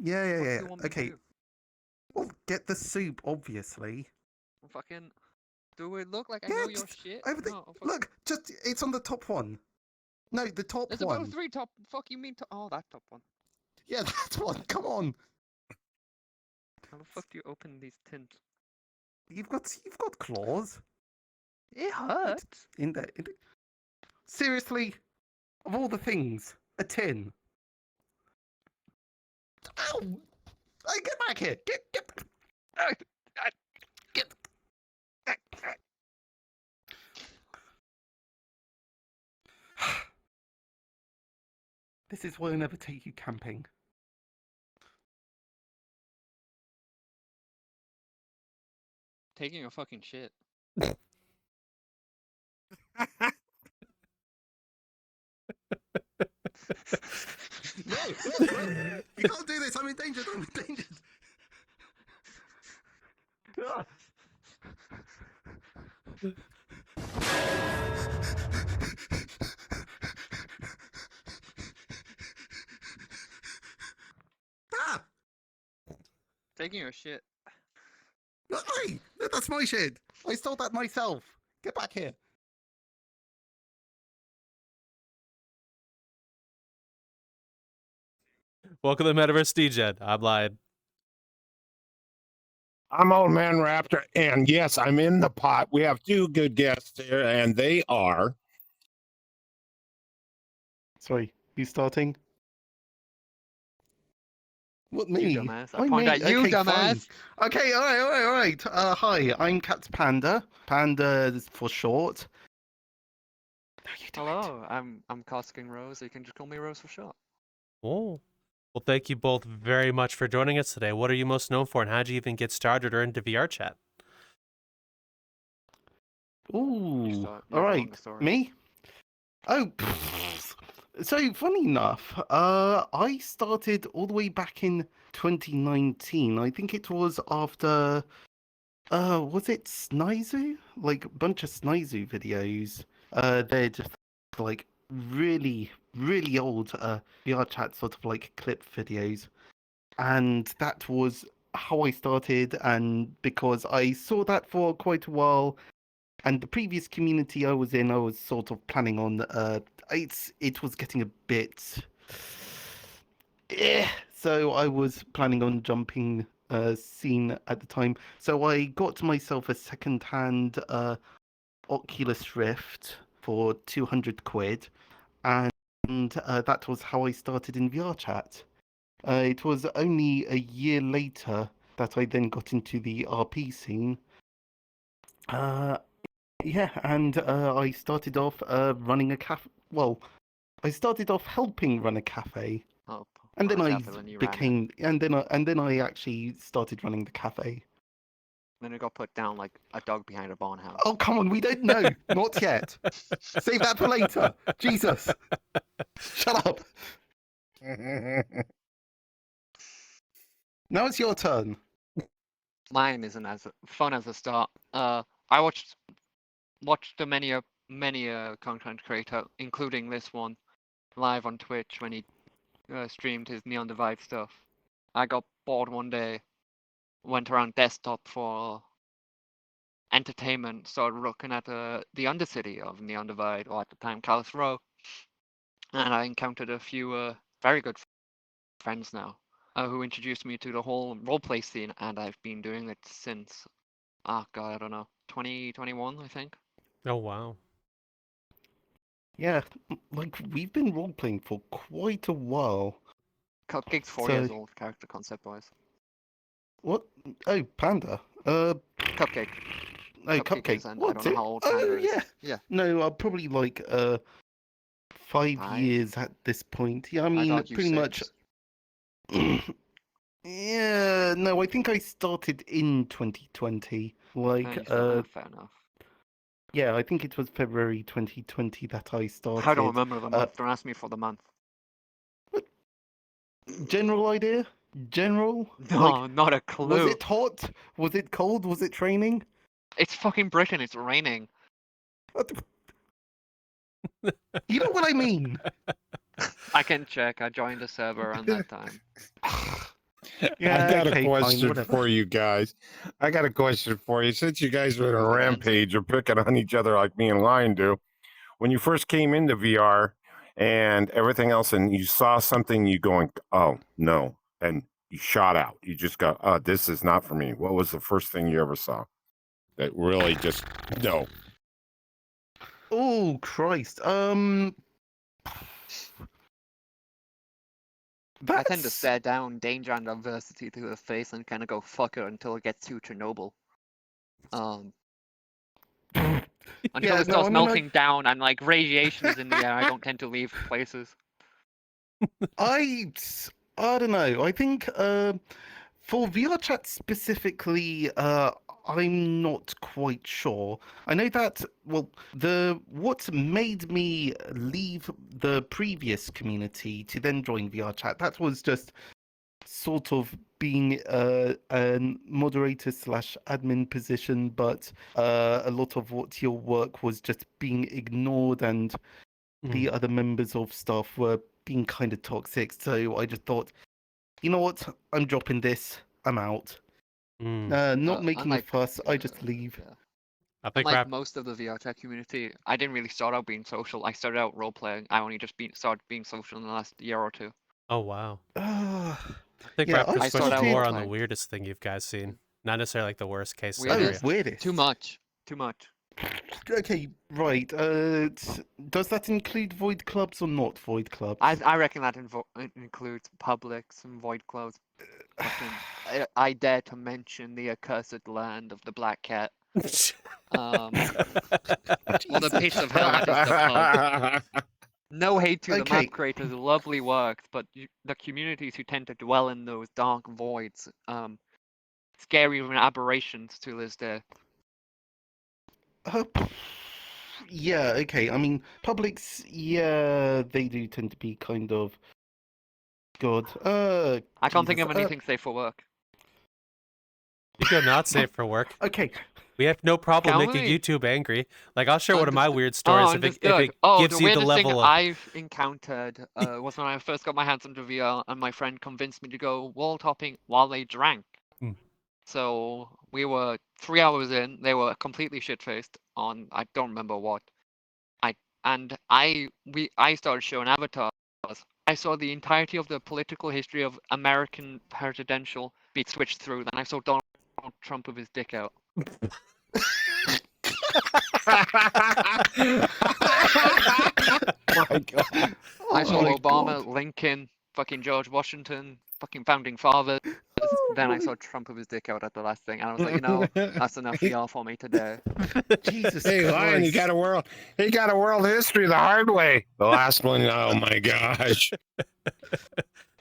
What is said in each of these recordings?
What do yeah. you want me to Okay. do? Well, get the soup, obviously. Fucking. Do it look like I Yeah, know your just shit? over the. No. Look, just it's on the top one. No, the top There's one. about 3 top. Fuck you mean to? Oh, that top one. Yeah, that one. Come on. How the fuck do you open these tins? You've got claws. It hurts. In there. Seriously, of all the things, a tin. Ow! Hey, get back here! Get! Get! This is why I never take you camping. Taking a fucking shit. No, you can't do this. I'm endangered. Ah! Taking a shit. Hey, that's my shit. I stole that myself. Get back here. Welcome to Metaverse Degen. I'm lying. I'm Old Man Raptor, and yes, I'm in the pot. We have 2 good guests here, and they are. Sorry, who's starting? What, me? You dumbass. I Why point me? at you, Okay, dumbass. fine. Okay, all right. Hi, I'm Captpanda. Panda for short. No, you do it. Hello, I'm Karskin Rose. You can just call me Rose for short. Oh. Well, thank you both very much for joining us today. What are you most known for, and how'd you even get started or into VRChat? Ooh, start. You all have a right. longer story. Me? Oh, so funny enough, I started all the way back in 2019. I think it was after, was it Snizu? Like a bunch of Snizu videos. They're just like really, really old VRChat sort of like clip videos, and that was how I started. And because I saw that for quite a while. And the previous community I was in, I was sort of planning on. It was getting a bit. So I was planning on jumping scene at the time. So I got myself a second-hand Oculus Rift for 200 quid, and that was how I started in VRChat. It was only a year later that I then got into the RP scene. Yeah, and I started off running a cafe. Well, I started off helping run a cafe, Oh, and then I and you ran it. became, and then I actually started running the cafe. Then it got put down like a dog behind a barn house. Oh, come on, we don't know, not yet. Save that for later. Jesus, shut up. Now it's your turn. Mine isn't as fun as a start. I watched the many content creator, including this one, live on Twitch when he streamed his neondevide stuff. I got bored one day, went around desktop for entertainment, started looking at the Undercity of neondevide, or at the time Callus Row, and I encountered a few very good friends now who introduced me to the whole roleplay scene, and I've been doing it since, oh god, I don't know, 2021, I think. Oh, wow. Yeah, like we've been role playing for quite a while. Cupcake's 4 So- years old, character concept wise. What? Oh, Panda. Cupcake. Oh, Cupcake Cupcake. is, and I What's don't know it? how old Oh, Panda is. yeah. Yeah. No, probably like 5 5? years at this point. Yeah, I I'd mean, argue pretty 6. much. Yeah, no, I think I started in 2020. Like, fair enough. yeah, I think it was February 2020 that I started. I don't remember the month. Don't ask me for the month. General idea? General? No, Like, not a clue. was it hot? Was it cold? Was it raining? It's fucking Britain. It's raining. What the- You know what I mean? I can check. I joined a server around that time. Yeah, I got okay, a fine, question whatever. for you guys. I got a question for you. Since you guys are in a rampage or picking on each other like me and Lion do, when you first came into VR and everything else, and you saw something, you going, "Oh no," and you shot out. You just go, "Oh, this is not for me." What was the first thing you ever saw that really just no? Oh Christ. I tend to That's stare down danger and adversity to the face and kind of go fuck it until it gets too Chernobyl. Until yeah, it no, starts I mean, melting down and like radiation is in the air, I don't tend to leave places. I don't know. I think for VRChat specifically, I'm not quite sure. I know that what made me leave the previous community to then join VRChat, that was just sort of being a moderator slash admin position, but a lot of what your work was just being ignored, and the other members of staff were being kind of toxic. So I just thought, you know what? I'm dropping this. I'm out. Not making a Unlike, fuss. I just leave. yeah. I think Unlike rap. most of the VRChat community, I didn't really start out being social. I started out role playing. I only just started being social in the last year or two. Oh wow. Uh, I think yeah, Raptor I switched started more role on the started. playing. weirdest thing you guys seen, not necessarily like the worst case Oh, scenario. Weirdest? weirdest. Too much. Too much. Okay, right. Does that include void clubs or not void clubs? I reckon that includes Publix and Void Clouds. I dare to mention the accursed land of the Black Cat. What a piece of hell that is the pub. No hate to the Okay. map creators, lovely works, but the communities who tend to dwell in those dark voids, scary aberrations to this day. Yeah, okay. I mean, Publix, yeah, they do tend to be kind of God. I can't think Jesus. of anything safe for work. You go not safe for work. Okay. We have no problem Can making we? YouTube angry. Like I'll share one of my Understood. weird Oh, stories if it understood. gives The you the weirdest thing level of. I've encountered was when I first got my hands on VR and my friend convinced me to go wall topping while they drank. Hmm. So we were 3 hours in. They were completely shit faced on I don't remember what. I started showing avatars. I saw the entirety of the political history of American presidential be switched through. Then I saw Donald Trump with his dick out. My God. I saw my Obama, God. Lincoln, fucking George Washington, fucking founding fathers. Then I saw Trump with his dick out at the last thing, and I was like, you know, that's enough VR for me today. Jesus Hey, Lion, Christ. he got a world history the hard way. The last one, oh my gosh.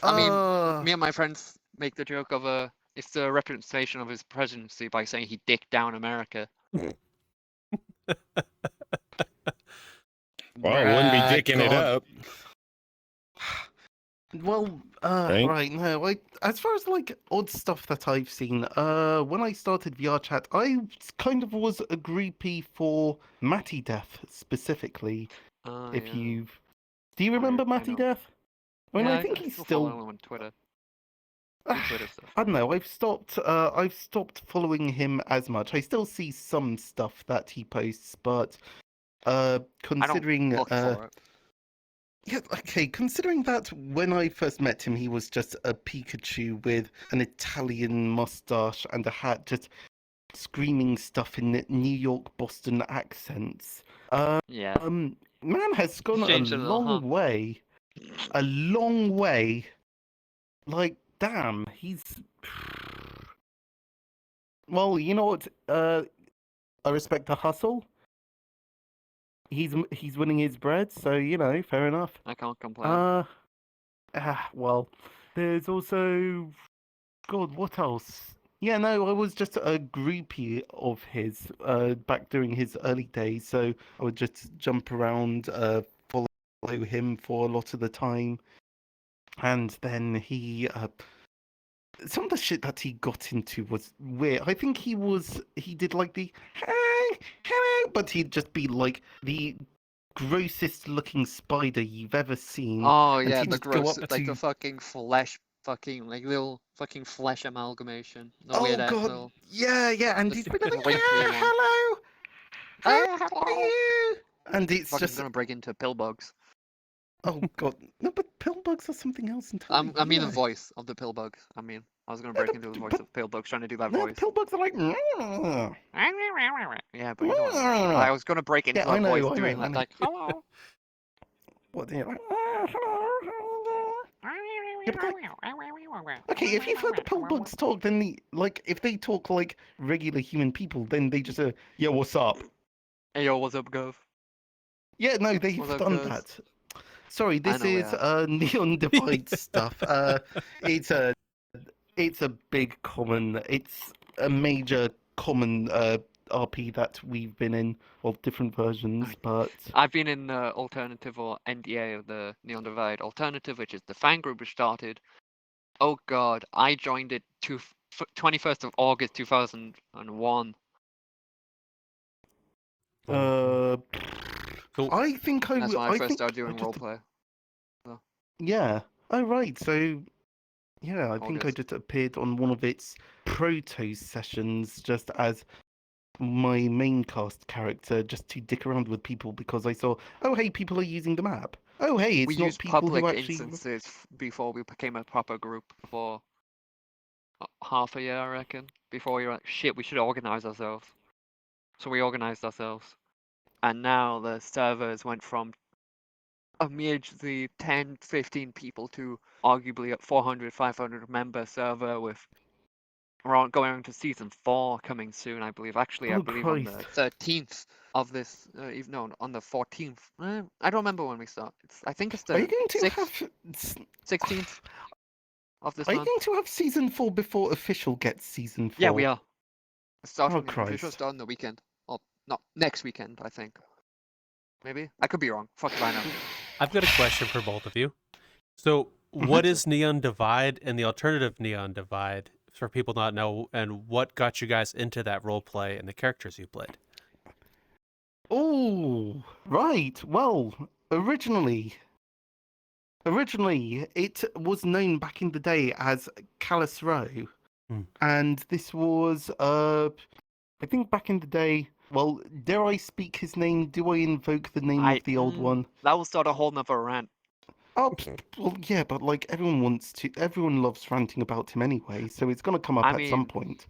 I mean, me and my friends make the joke of it's the representation of his presidency by saying he dicked down America. Well, it wouldn't be Bruh, dicking it God. up. Well, Right? right, no, as far as like odd stuff that I've seen, when I started VRChat, I kind of was a groupie for Matty Death specifically. If Yeah. you've, do you remember I Matty know. Death? I mean, Yeah, I think I he's still still. follow him on Twitter. Do Twitter stuff. I don't know. I've stopped following him as much. I still see some stuff that he posts, but considering I don't look for it. yeah, okay, considering that when I first met him, he was just a Pikachu with an Italian mustache and a hat, just screaming stuff in New York, Boston accents. Yeah. Man has gone a Changed a little, huh? long way. A long way. Like, damn, he's. Well, you know what? I respect the hustle. He's winning his bread, so you know, fair enough. I can't complain. Well, there's also God, what else? Yeah, no, I was just a groupie of his back during his early days, so I would just jump around, follow him for a lot of the time, and then he some of the shit that he got into was weird. I think he did like the hello, but he'd just be like the grossest looking spider you've ever seen. Oh and yeah, he'd the just go gross, up like to the fucking flesh fucking like little fucking flesh amalgamation. The Oh weird ass god, little. yeah, and The he's been like, twinkly one. hello, how are Hello. you? And it's Fucking just, gonna break into pill bugs. oh god, no, but pill bugs are something else entirely. I mean the yeah. voice of the pill bug. I mean, I was gonna No, break into the voice but of pill bugs trying to do that no, voice. pill bugs are like, Yeah, but you know what I mean. I was gonna break into yeah, that voice I doing know. that, like, hello. What they're like, hello. Yeah, but okay, if you've heard the pill bugs talk, then if they talk like regular human people, then they just yeah, what's up? Hey yo, what's up, Gov? Yeah, no, they've What's up, done guys? that. Sorry, I this know we is have. neon divide stuff. It's a big common. It's a major common RP that we've been in of different versions, but I've been in the alternative or NDA of the Neon Divide alternative, which is the fan group which started. Oh god, I joined it 21st of August 2001. uh, Cool. I think That's when I first think started I doing just roleplay. yeah. Oh right, so yeah, I think I August. just appeared on one of its proto sessions just as my main cast character, just to dick around with people because I saw, oh hey, people are using the map. Oh hey, We it's not used people who public actually. instances before we became a proper group for half a year, I reckon. Before we were like, shit, we should organize ourselves. So we organized ourselves. And now the servers went from a measly 10, 15 people to arguably a 400, 500 member server with going on to season 4 coming soon, I believe. Actually, I Oh believe on the Christ! 13th of this, even no, on the 14th. I don't remember when we start. I think it's Are you the going to 6th, have? 16th of this Are you month. going to have season 4 before official gets season 4? Yeah, we are. Oh Official Christ! start on the weekend. Or not next weekend, I think. Maybe I could be wrong. Fuck if I know. I've got a question for both of you. So, what is Neon Divide and the alternative Neon Divide for people not know, and what got you guys into that role play and the characters you played? Oh, right. Well, originally it was known back in the day as Callus Row, Hmm. and this was I think back in the day. Well, dare I speak his name? Do I invoke the name of the old one? That will start a whole nother rant. Oh, well, yeah, but like everyone loves ranting about him anyway, so it's gonna come up I at some mean, point.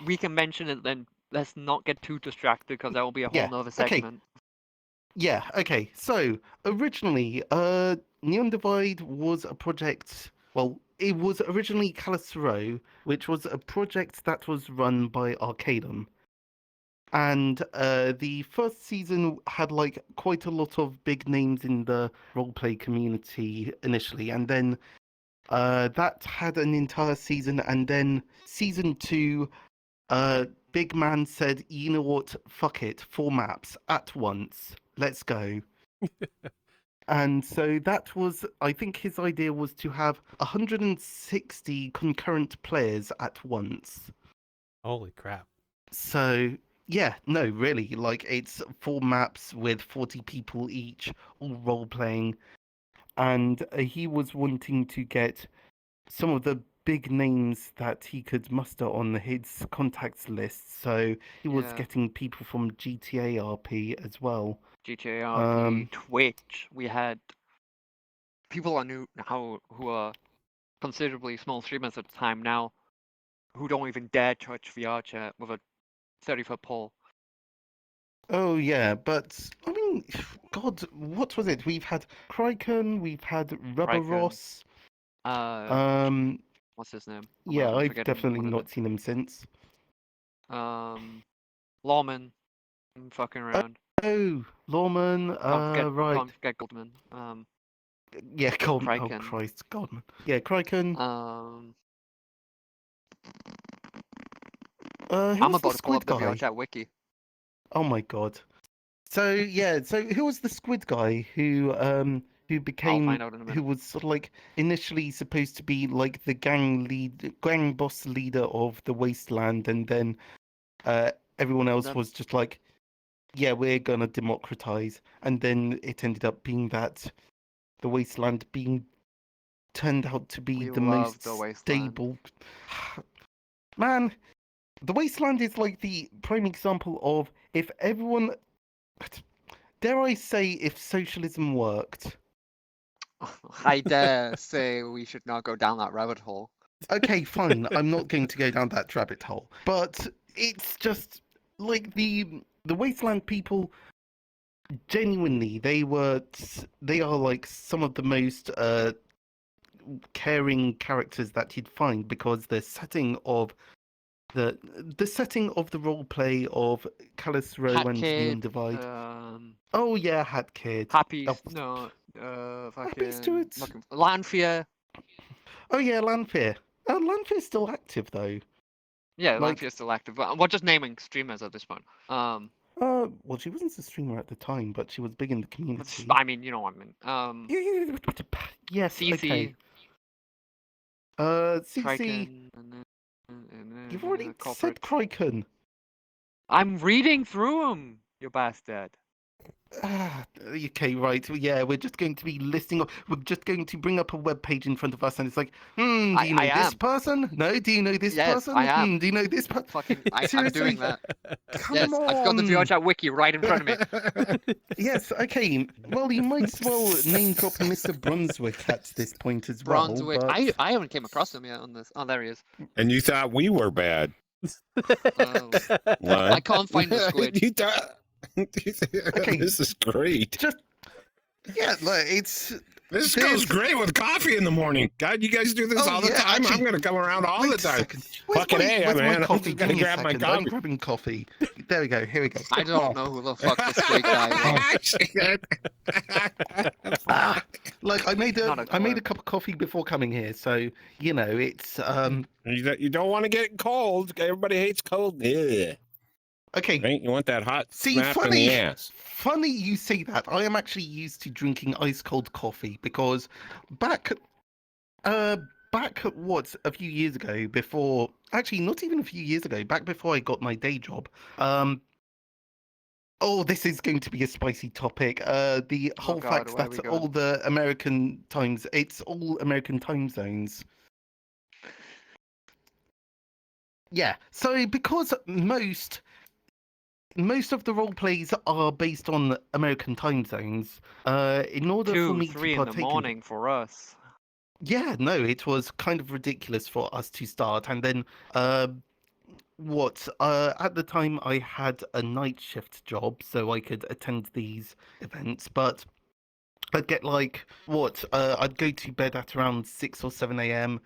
we can mention it then. Let's not get too distracted because that will be a whole Yeah, nother okay. segment. Yeah, okay. So originally, Neon Divide was a project. Well, it was originally Callus Row, which was a project that was run by Arcadum. And the first season had like quite a lot of big names in the roleplay community initially, and then that had an entire season, and then season 2, Big Man said, "You know what? Fuck it, 4 maps at once. Let's go." And so that was, I think his idea was to have 160 concurrent players at once. Holy crap. So, yeah, no, really, like it's 4 maps with 40 people each, all role playing. And he was wanting to get some of the big names that he could muster on his contacts list. So he was Yeah. getting people from GTA RP as well. GTA RP, Twitch. We had people I knew who are considerably small streamers at the time now who don't even dare touch VRChat with a 30-foot pole. Oh yeah, but I mean, God, what was it? We've had Kraken, we've had Rubber Kraken, Ross. What's his name? Yeah, I'm I've forgetting definitely what it not is. seen him since. Lawman, I'm fucking around. Oh, Lawman. Right. Can't forget Goldman. Yeah, Goldman. Oh Kraken. Christ, Goldman. Yeah, Kraken. I'm Who was the about to pull squid up the guy? VRChat wiki. Oh my God. So yeah, so who was the squid guy who I'll became find out in a who minute. was sort of like initially supposed to be like the gang boss leader of the wasteland, and then everyone else That- was just like, yeah, we're gonna democratize, and then it ended up being that the wasteland being turned out to be We the love most the Wasteland. stable. Man, the Wasteland is like the prime example of if everyone, dare I say, if socialism worked. I dare say we should not go down that rabbit hole. Okay, fine. I'm not going to go down that rabbit hole. But it's just like the Wasteland people. Genuinely, they are like some of the most caring characters that you'd find, because the setting of the role play of Callus Row Hat and Kid, neondevide. Oh yeah, Hat Kid. Happy, Oh, no, Happy fucking, Stewards. Lanfear. Oh yeah, Lanfear. Lanfear's still active though. Yeah, Like- Lanfear's still active, but we're just naming streamers at this point. Well, she wasn't a streamer at the time, but she was big in the community. I mean, you know what I mean. Yes, CC, okay. CC. Triken, and then You've already Culprit. said Kryken. I'm reading through them, you bastard. Okay, right. Yeah, we're just going to be listing. We're just going to bring up a web page in front of us, and it's like, do you know I this am. person? No, do you know this Yes, person? I am. Do you know this person? Fucking, I'm Seriously? doing that. Come Yes, on. I've got the VRChat wiki right in front of me. Yes, okay. Well, you might as well name drop Mr. Brunswick at this point as well. Brunswick. But... I haven't came across him yet on this. Oh, there he is. And you thought we were bad. I What? can't find the squid. You thought... Okay. This is great. Just yeah, like it's. This goes great with coffee in the morning. God, you guys do this Oh, all the yeah, time. actually- I'm going to come around all Wait the a time. second. Where's Fucking my, A, where's man. my I'm coffee? just Give gonna me a grab my second. I'm coffee. grabbing coffee. There we go. Here we go. I don't know who the fuck the squid guy was. Like I made Not a a clue. cup of coffee before coming here, so you know it's You don't want to get cold. Everybody hates cold. Yeah. okay. Right? You want that hot See, snap in funny, the ass. funny you say that. I am actually used to drinking ice cold coffee because back what a few years ago, before actually not even a few years ago, back before I got my day job. Oh, this is going to be a spicy topic. The whole God, fact where are that we all going? the American times, it's all American time zones. Yeah, so because most of the role plays are based on American time zones, in order for 2, me 3 to in partake the morning for us. Yeah, no, it was kind of ridiculous for us to start, and then at the time I had a night shift job, so I could attend these events, but I'd get like I'd go to bed at around 6 or 7 a.m.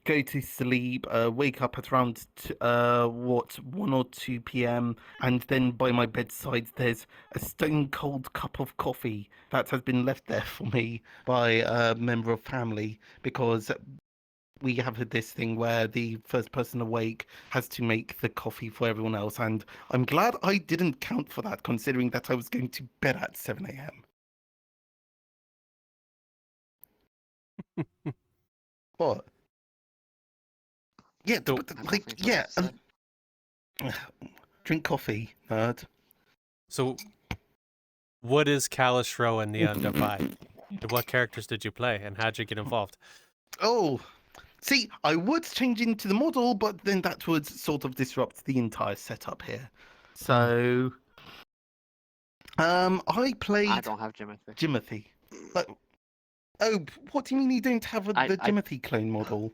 Go to sleep, wake up at around 1 or 2 p.m. and then by my bedside there's a stone cold cup of coffee that has been left there for me by a member of family, because we have this thing where the first person awake has to make the coffee for everyone else, and I'm glad I didn't count for that, considering that I was going to bed at 7 a.m. What? Yeah, So- but I don't like, think that's yeah, what you said. drink coffee, nerd. So, what is Callus Row and Neon Divide? What characters did you play, and how'd you get involved? Oh, see, I would change into the model, but then that would sort of disrupt the entire setup here. So, I played I don't have Jimothy. Jimothy. Like, oh, what do you mean you don't have the I- Jimothy clone model?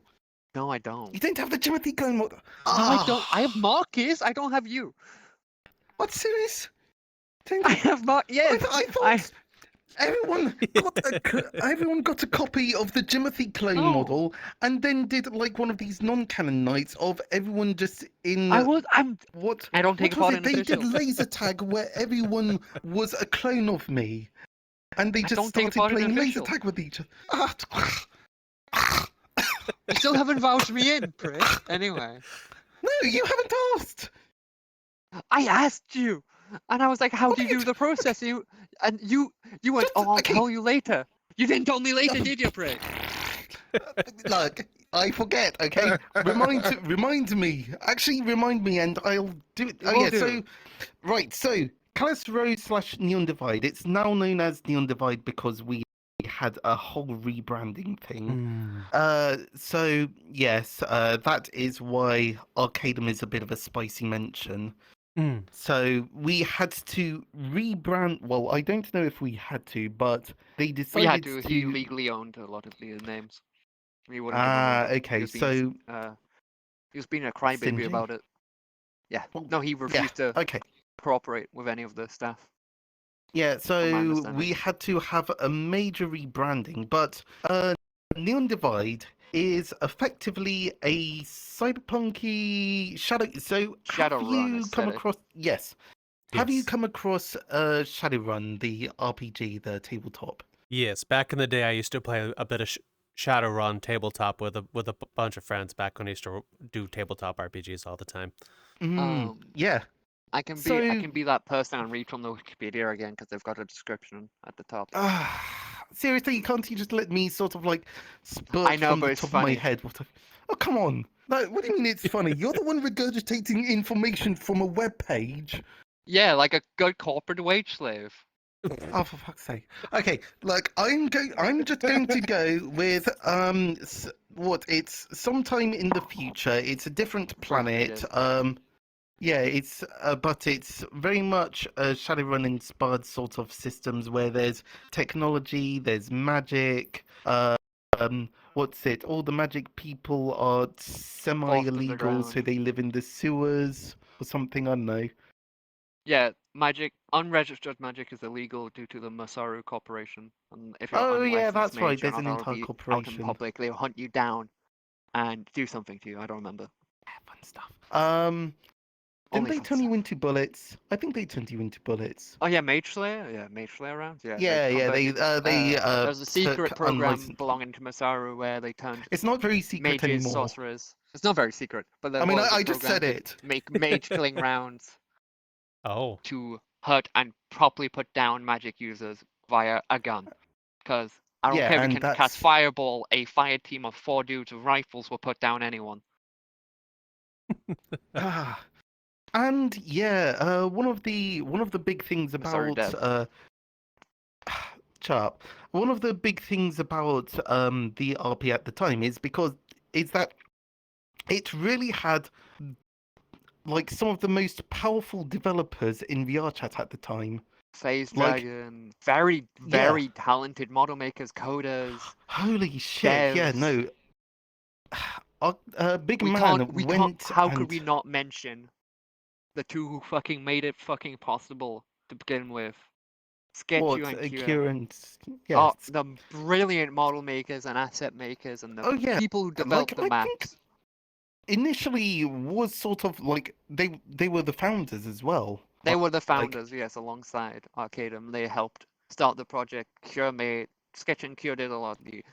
No, I don't. You don't have the Jimothy clone model? No, I don't. I have Marcus. I don't have you. What, serious? Don't I have Yes. I thought everyone got a copy of the Jimothy clone No. model, and then did like one of these non-canon nights of everyone just in I'm. what? I don't take What was part it? in They did official. laser tag where everyone was a clone of me, and they I just don't take started part in playing laser official. tag with each other. You still haven't vouched me in, prick. Anyway, No, you haven't asked. I asked you, and I was like, "How do you What? do the process?" You went, Just- "Oh, I'll okay. tell you later." You didn't tell me later, did you, prick? Look, I forget. Okay, remind me. Actually, remind me, and I'll do it. Oh Will yeah. do. So, right. So, Callus Row / neondevide. It's now known as neondevide because we had a whole rebranding thing. Mm. So yes, that is why Arcadum is a bit of a spicy mention. Mm. So we had to rebrand. Well, I don't know if we had to, but they We decided had to. He legally owned a lot of the names. He wouldn't give them over. Okay, He was so he was being a crybaby stingy. about it. Yeah. Well, No, he refused to Okay. cooperate with any of the staff. Yeah, my so understanding. we had to have a major rebranding, but neondevide is effectively a cyberpunky shadow. So have Shadowrun you come aesthetic. across? Yes. Have you Yes. come across Shadowrun, the RPG, the tabletop? Yes, back in the day, I used to play a bit of Shadowrun tabletop with a bunch of friends back when I used to do tabletop RPGs all the time. Yeah. I can So- be that person and read from the Wikipedia again because they've got a description at the top. Seriously, can't you just let me sort of like spurt I know, from but the it's top funny. of my head? Oh, come on. Like, what do you mean it's funny? You're the one regurgitating information from a web page. Yeah, like a good corporate wage slave. Oh, for fuck's sake. Okay, look, I'm just going to go with what it's sometime in the future. It's a different Of course it planet. is. Yeah, it's but it's very much Shadowrun inspired sort of systems where there's technology, there's magic. What's it? All the magic people are semi-illegal, so underground. they live in the sewers or something. I don't know. Yeah, magic, unregistered magic is illegal due to the Masaru Corporation. And if you're Oh unlicensed yeah, that's mage, right. you're There's not an allowed to entire be out in corporation. public. They'll hunt you down and do something to you. I don't remember. Fun stuff. Didn't Only they fun turn you stuff. into bullets? I think they turned you into bullets. Oh yeah, Mage Slayer. Yeah, Mage Slayer rounds. Yeah. Yeah, yeah. convert you- There's a secret took program unlicensed. belonging to Masaru where they turned It's not very secret mages, anymore. sorcerers. It's not very secret, but there I mean, was a I just said program to it. make mage killing rounds Oh, to hurt and properly put down magic users via a gun. Because I don't Yeah, care if and you can that's cast Fireball, a fire team of 4 dudes with rifles will put down anyone. Ah. And yeah, one of the big things Sorry, about Dev. Sharp. One of the big things about the RP at the time is that it really had like some of the most powerful developers in VRChat at the time. Phase Like- Dragon, very, very talented model makers, coders. Holy shit! Yeah, Devs. no. Big We Man can't. went. How and... could we not mention the two who fucking made it fucking possible to begin with? Sketchy What? and Kira. Kieran? Yeah. Oh, the brilliant model makers and asset makers and the Oh, yeah, people who developed the I maps. think initially was sort of like they were the founders as well. They were the founders, yes, alongside Arcadum. They helped start the project. Sketch and Cure did a lot of the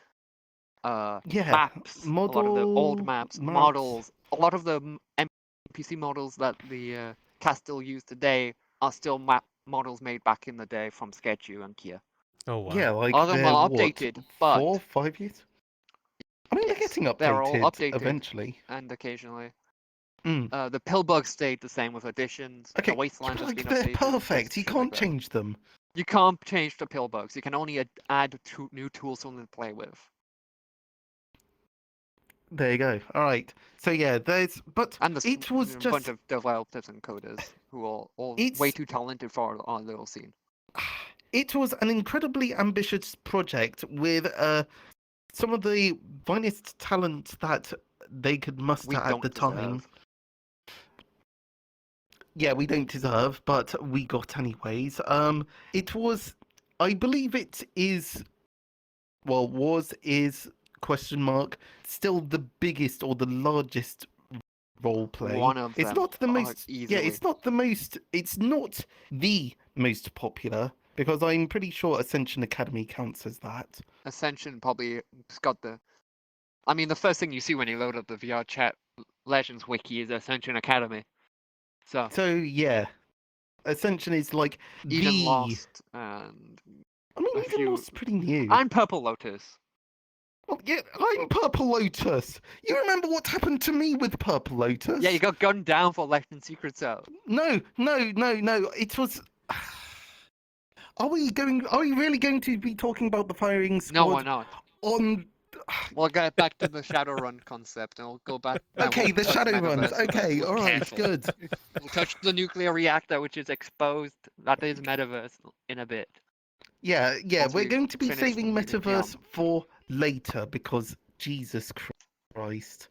Yeah, maps, a lot of the old maps, maps. models, a lot of the NPC models that the cast still use today are still models made back in the day from Sketchu and Kia. oh wow. Yeah, like All of them they're are what, updated, but 4, 5 years. I mean, yes, they're getting they're all updated updated. eventually. And occasionally. Mm. The Pillbug stayed the same with additions. Okay, The Wasteland has like been they're updated. perfect. just You shit can't like that. change them. You can't change the Pillbugs. You can only add new tools for them to play with. There you go. All right. So yeah, but And it was a just bunch of developers and coders who are all way It's- too talented for our little scene. it was an incredibly ambitious project with some of the finest talent that they could muster We at don't the time. deserve. Yeah, we don't deserve, but we got anyways. It was, I believe it is, well, is question mark still the biggest or the largest role play. One of It's them, not the most. Yeah, easily. it's not the most. It's not the most popular because I'm pretty sure Ascension Academy counts as that. Ascension probably has got the. I mean, the first thing you see when you load up the VRChat Legends wiki is Ascension Academy. So So yeah, Ascension is like Eden the. Lost and I mean, a Eden few- Lost's pretty new. I'm Purple Lotus. Well, yeah, I'm Purple Lotus. You remember what happened to me with Purple Lotus? Yeah, you got gunned down for Legend Secret Cell. No. It was. Are we really going to be talking about the firing No, we're squad not. on? We'll get back to the Shadowrun concept, and we'll go back. Then Okay, we'll the touch shadow runs. Metaverse, but Okay, we're all right, careful. good. We'll touch the nuclear reactor, which is exposed. That is Metaverse in a bit. Yeah, Once we're we going to be finish saving the Metaverse for later because Jesus Christ.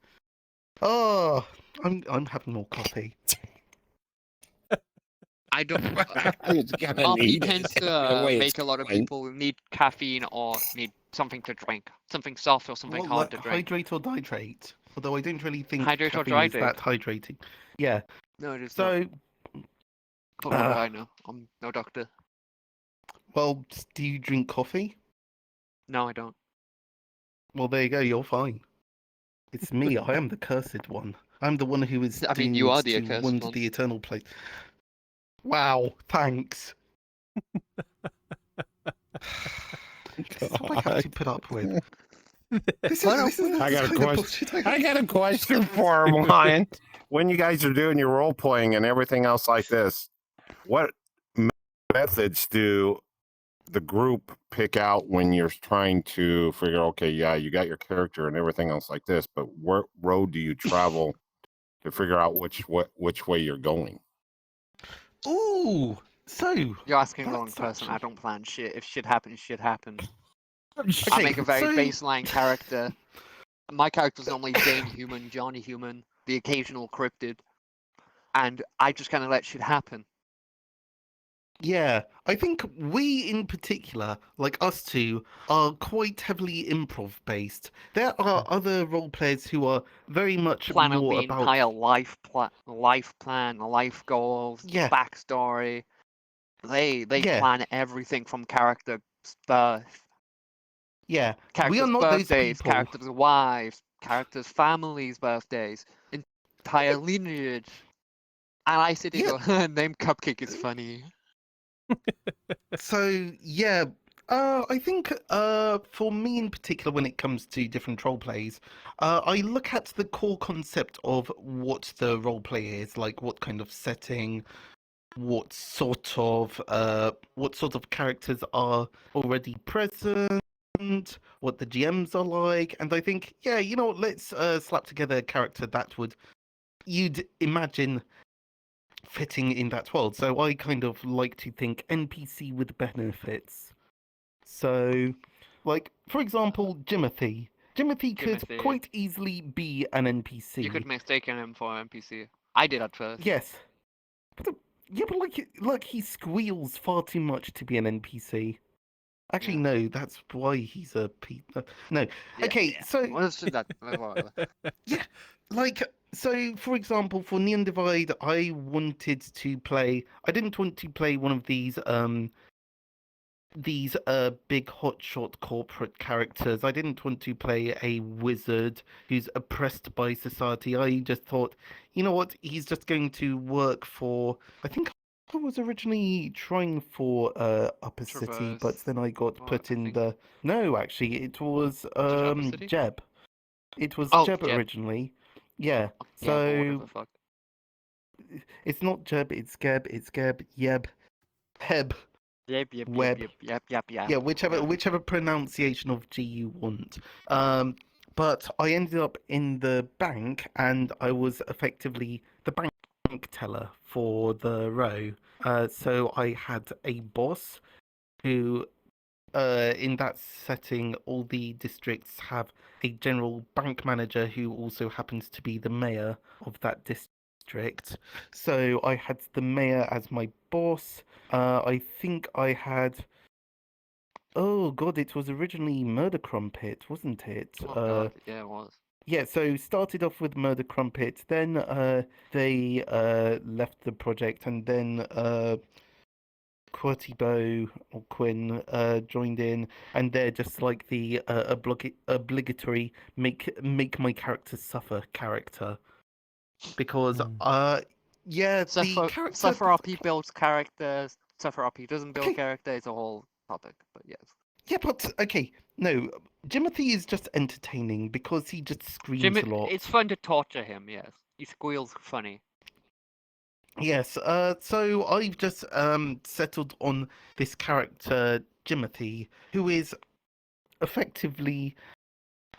Oh, I'm having more coffee. I don't. It's gonna RP need tends it. to The way it's make a lot of going. people need caffeine or need something to drink, something soft or something Well, hard to drink. hydrate or dihydrate. Although I don't really think Hydrate or caffeine is dihydrate? that hydrating. Yeah. No, it is not. So, But what do I know? I'm no doctor. well, do you drink coffee? No, I don't. Well, there you go. You're fine. It's me. I am the cursed one. I'm the one who is I mean, doomed you are the to accursed wander one. the eternal place. Wow. Thanks. This is what I have to put up with. This is I got a kind of question. bullshit I got a question for him, Lion. When you guys are doing your role playing and everything else like this, what methods do the group pick out when you're trying to figure, okay, yeah, you got your character and everything else like this, but what road do you travel to figure out which way you're going? Ooh. So You're asking the wrong that's person. I actually- don't plan shit. If shit happens, shit happens. I Okay, make a very so- baseline character. My character's normally Jane Human, Johnny Human, the occasional cryptid, and I just kind of let shit happen. Yeah, I think we in particular, like us two, are quite heavily improv based. There are other role players who are very much Plan out more the about entire life plan, life goals, Yeah. backstory. They Yeah. plan everything from character birth, yeah. characters' We are not birthdays, those people. characters' wives, characters' families' birthdays, entire lineage. And I sit here Yeah. and go, name Cupcake is funny. So yeah, I think for me in particular, when it comes to different role plays, I look at the core concept of what the role play is, like what kind of setting, what sort of characters are already present, what the GMs are like, and I think, yeah, you know what, let's slap together a character that you'd imagine fitting in that world. So I kind of like to think NPC with benefits. So, like, for example, Jimothy. Jimothy could Jimothy. quite easily be an NPC. You could mistake him for an NPC. I did at first. Yes. But like he squeals far too much to be an NPC. Actually, Yeah. no, that's why he's a no. Yeah, Okay, yeah. so Well, let's do that. Whatever. like, so for example, for Neondevide, I didn't want to play one of these big hotshot corporate characters. I didn't want to play a wizard who's oppressed by society. I just thought, you know what, he's just going to work for, I think I was originally trying for Upper City, but Traverse. then I got Well, put I in think- the Oh. it was Upper City? Jeb. It was Oh, Jeb Jeb. originally. Yeah. Yeah, or So whatever the fuck. it's not Jeb, it's Geb, Yeb, Heb. Yep. Web. Yeah, whichever whatever. pronunciation of G you want. But I ended up in the bank, and I was effectively the bank teller for the row. So I had a boss who, in that setting, all the districts have a general bank manager who also happens to be the mayor of that district. So I had the mayor as my boss. I think I had. Oh god, it was originally Murder Crumpet, wasn't it? Oh god, yeah, it was. Yeah, so started off with Murder Crumpet, then they left the project, and then Quirty or Quinn joined in, and they're just like the obligatory make my character suffer character, because yeah, the character Suffer RP builds characters. Suffer RP doesn't build Okay. character. It's a whole topic, but yes. Yeah, but okay, no, Jimothy is just entertaining because he just screams a lot. It's fun to torture him. Yes, he squeals funny. Yes, so I've just settled on this character, Jimothy, who is effectively,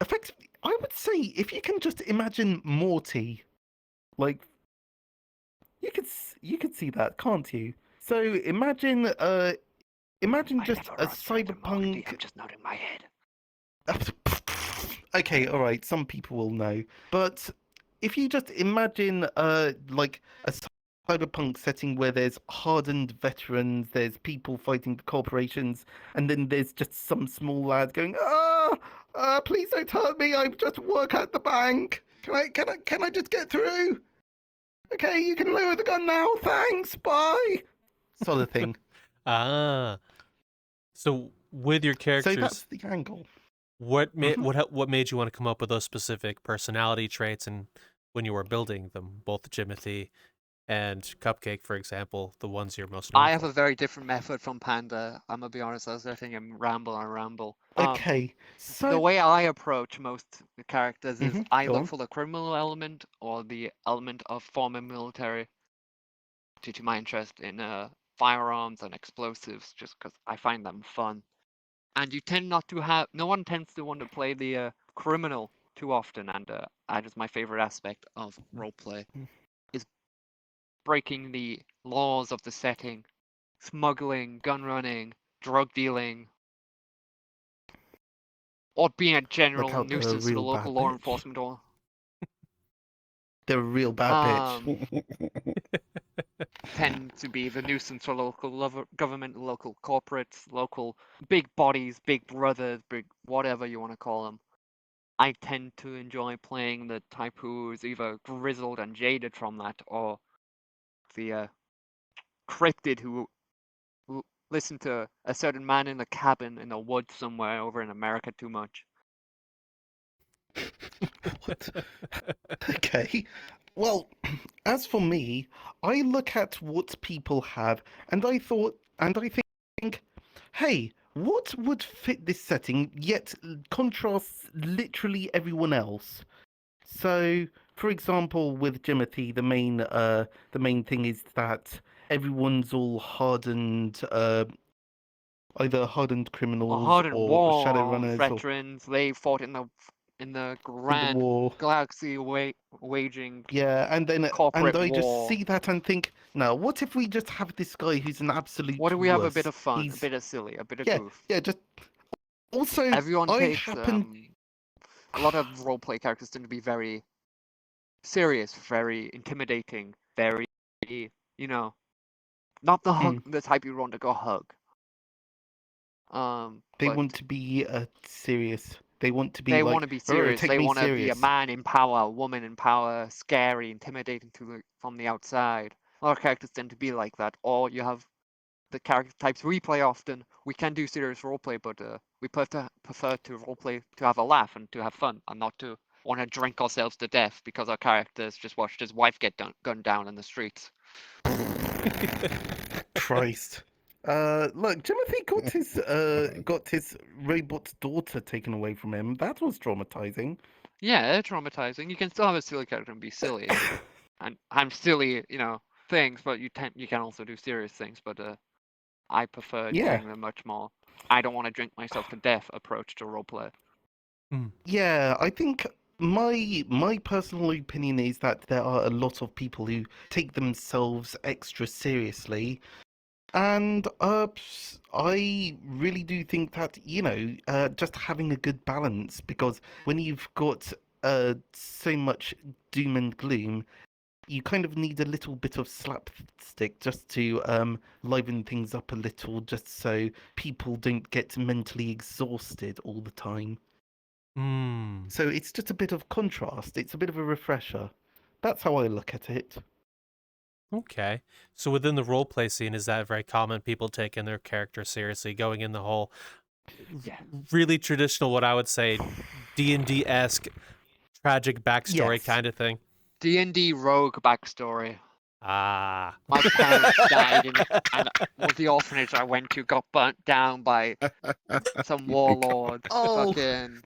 I would say, if you can just imagine Morty, like you could see that, can't you? So imagine I just never a watched Rick and Morty, I'm cyberpunk. just nodding my head. Okay, all right, some people will know, but if you just imagine like a cyberpunk setting where there's hardened veterans, there's people fighting corporations, and then there's just some small lad going, please don't hurt me, I just work at the bank. Can I just get through? Okay, you can lower the gun now, thanks, bye. Sort of thing. Ah. So with your So characters, that's the angle. what made Mhm. what made you want to come up with those specific personality traits, and when you were building them, both Jimothy and Cupcake, for example, the ones you're most known I have for? a very different method from Panda. I'm gonna be honest, I was letting him ramble and ramble. Okay, The so way I approach most characters is I go look on. for the criminal element or the element of former military due to my interest in firearms and explosives, just because I find them fun. And you tend not to have, no one tends to want to play the criminal too often, and that is my favorite aspect of roleplay, is breaking the laws of the setting, smuggling, gun running, drug dealing, or being a Look general out, they're a nuisance to the real local bad law bitch. enforcement or They're a real bad bitch. tend to be the nuisance for local government, local corporates, local big bodies, big brothers, big whatever you want to call them. I tend to enjoy playing the type who is either grizzled and jaded from that, or the cryptid who listen to a certain man in a cabin in a woods somewhere over in America too much. What? Okay. Well, as for me, I look at what people have and I think, hey, what would fit this setting yet contrasts literally everyone else? So, for example, with Jimothy, the main thing is that everyone's all hardened, either hardened A criminals hardened or war shadowrunners or veterans, they fought in the in the grand war. galaxy waging Yeah, and corporate I just war. see that and think, now, what if we just have this guy who's an What absolute do we have? A bit wuss? of fun, a He's bit of silly, a bit of yeah, goof. yeah, just also Everyone I takes happen a lot of roleplay characters tend to be very serious, very intimidating, very, you know, not the hug, the type you want to go hug. they But want to be serious. They want to be they want like, to be oh, serious. take They me want to be a serious. man in power, a woman in power, scary, intimidating from the outside. A lot of characters tend to be like that. Or you have the character types we play often. We can do serious roleplay, but we prefer to roleplay to have a laugh and to have fun, and not to want to drink ourselves to death because our characters just watched his wife get gunned down in the streets. Christ. Look, Timothy got his robot daughter taken away from him. That was traumatizing. Yeah, traumatizing. You can still have a silly character and be silly, and I'm silly, things, but you can also do serious things. But I prefer Yeah. doing the much more I don't want to drink myself to death approach to roleplay. Yeah, I think my personal opinion is that there are a lot of people who take themselves extra seriously, and I really do think that just having a good balance, because when you've got so much doom and gloom, you kind of need a little bit of slapstick just to liven things up a little, just so people don't get mentally exhausted all the time. So it's just a bit of contrast. It's a bit of a refresher. That's how I look at it. Okay. So within the roleplay scene, is that very common? People taking their character seriously, going in the whole Yeah. really traditional, what I would say, D&D-esque tragic backstory Yes. kind of thing. D&D rogue backstory. Ah. My parents died and the orphanage I went to got burnt down by some warlords. Oh. Fucking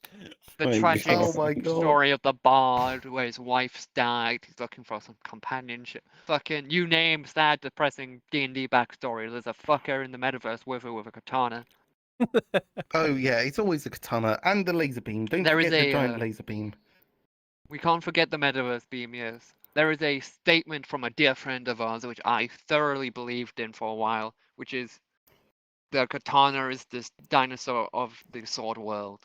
the My tragic Oh my god. story of the bard where his wife's died. He's looking for some companionship. Fucking you name sad, depressing D&D backstory. There's a fucker in the metaverse with a katana. Oh yeah, it's always a katana and the laser beam. Don't There is forget the a, giant laser beam. We can't forget the metaverse beam, yes. There is a statement from a dear friend of ours which I thoroughly believed in for a while, which is the katana is this dinosaur of the sword world.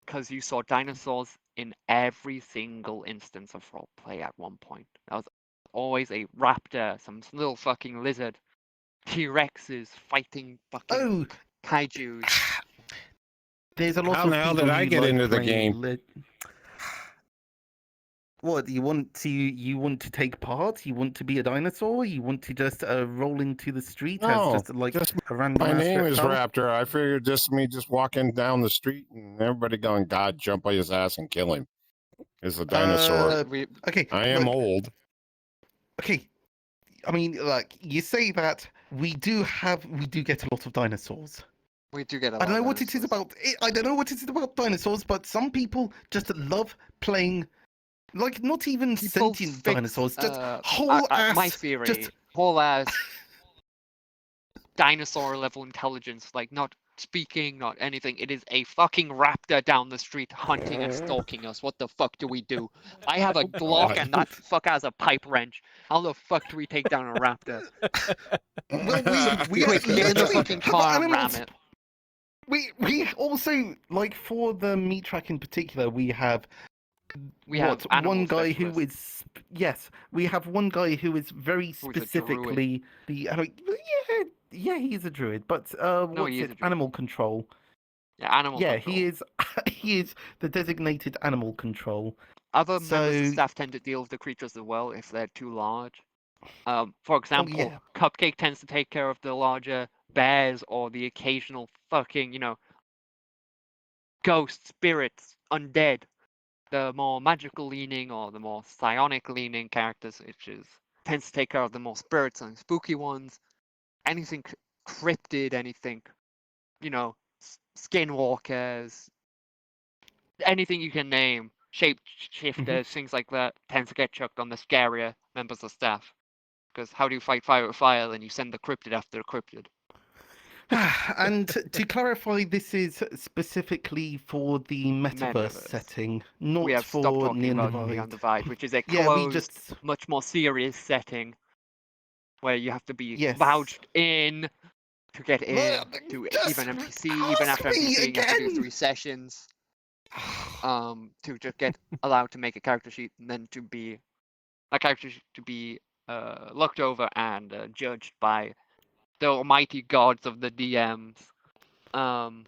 Because you saw dinosaurs in every single instance of roleplay at one point. There was always a raptor, some little fucking lizard, T-Rexes fighting fucking Oh, kaijus. there's a lot How of the hell people did I who get like into the playing game? What you want to take part? You want to be a dinosaur? You want to just roll into the street as No, just like just a random my ass name is reptile? Raptor. I figured just me just walking down the street and everybody going, God, jump on his ass and kill him. Is a dinosaur. Okay, I am look, old. okay. I mean, like you say that we do get a lot of dinosaurs. We do get a lot I don't know of what it is dinosaurs. about. I don't know what it is about dinosaurs, but some people just love playing, like not even People sentient fix, dinosaurs, just my whole ass. theory, Just whole ass dinosaur level intelligence, like not speaking, not anything. It is a fucking raptor down the street hunting and stalking us. What the fuck do we do? I have a Glock God. and that fuck has a pipe wrench. How the fuck do we take down a raptor? well, we Quick, get in the literally fucking have car and ram animals. it. We also like for the meat track in particular. We have We have animal one guy who specialists. is yes. We have one guy who is very Who's a druid. specifically yeah he is a druid, but No, what's he is it? a druid. Animal control. Yeah, animal Yeah, control. he is. He is the designated animal control. Other members of So staff tend to deal with the creatures as well if they're too large. For example, yeah. Cupcake tends to take care of the larger bears or the occasional fucking, ghosts, spirits, undead. The more magical leaning or the more psionic leaning characters, which tends to take care of the more spirits and spooky ones. Anything cryptid, anything, skinwalkers, anything you can name, shapeshifters, things like that, tends to get chucked on the scarier members of staff. Because how do you fight fire with fire? Then you send the cryptid after the cryptid. And to clarify, this is specifically for the metaverse setting, We not have stopped for talking about neondevide. neondevide, which is a Yeah, we closed, just much more serious setting where you have to be yes. vouched in to get in to Just even NPC. Even ask after me NPCing, you have to do again. 3 sessions to just get allowed to make a character sheet and then to be a character sheet to be looked over and judged by the almighty gods of the DMs.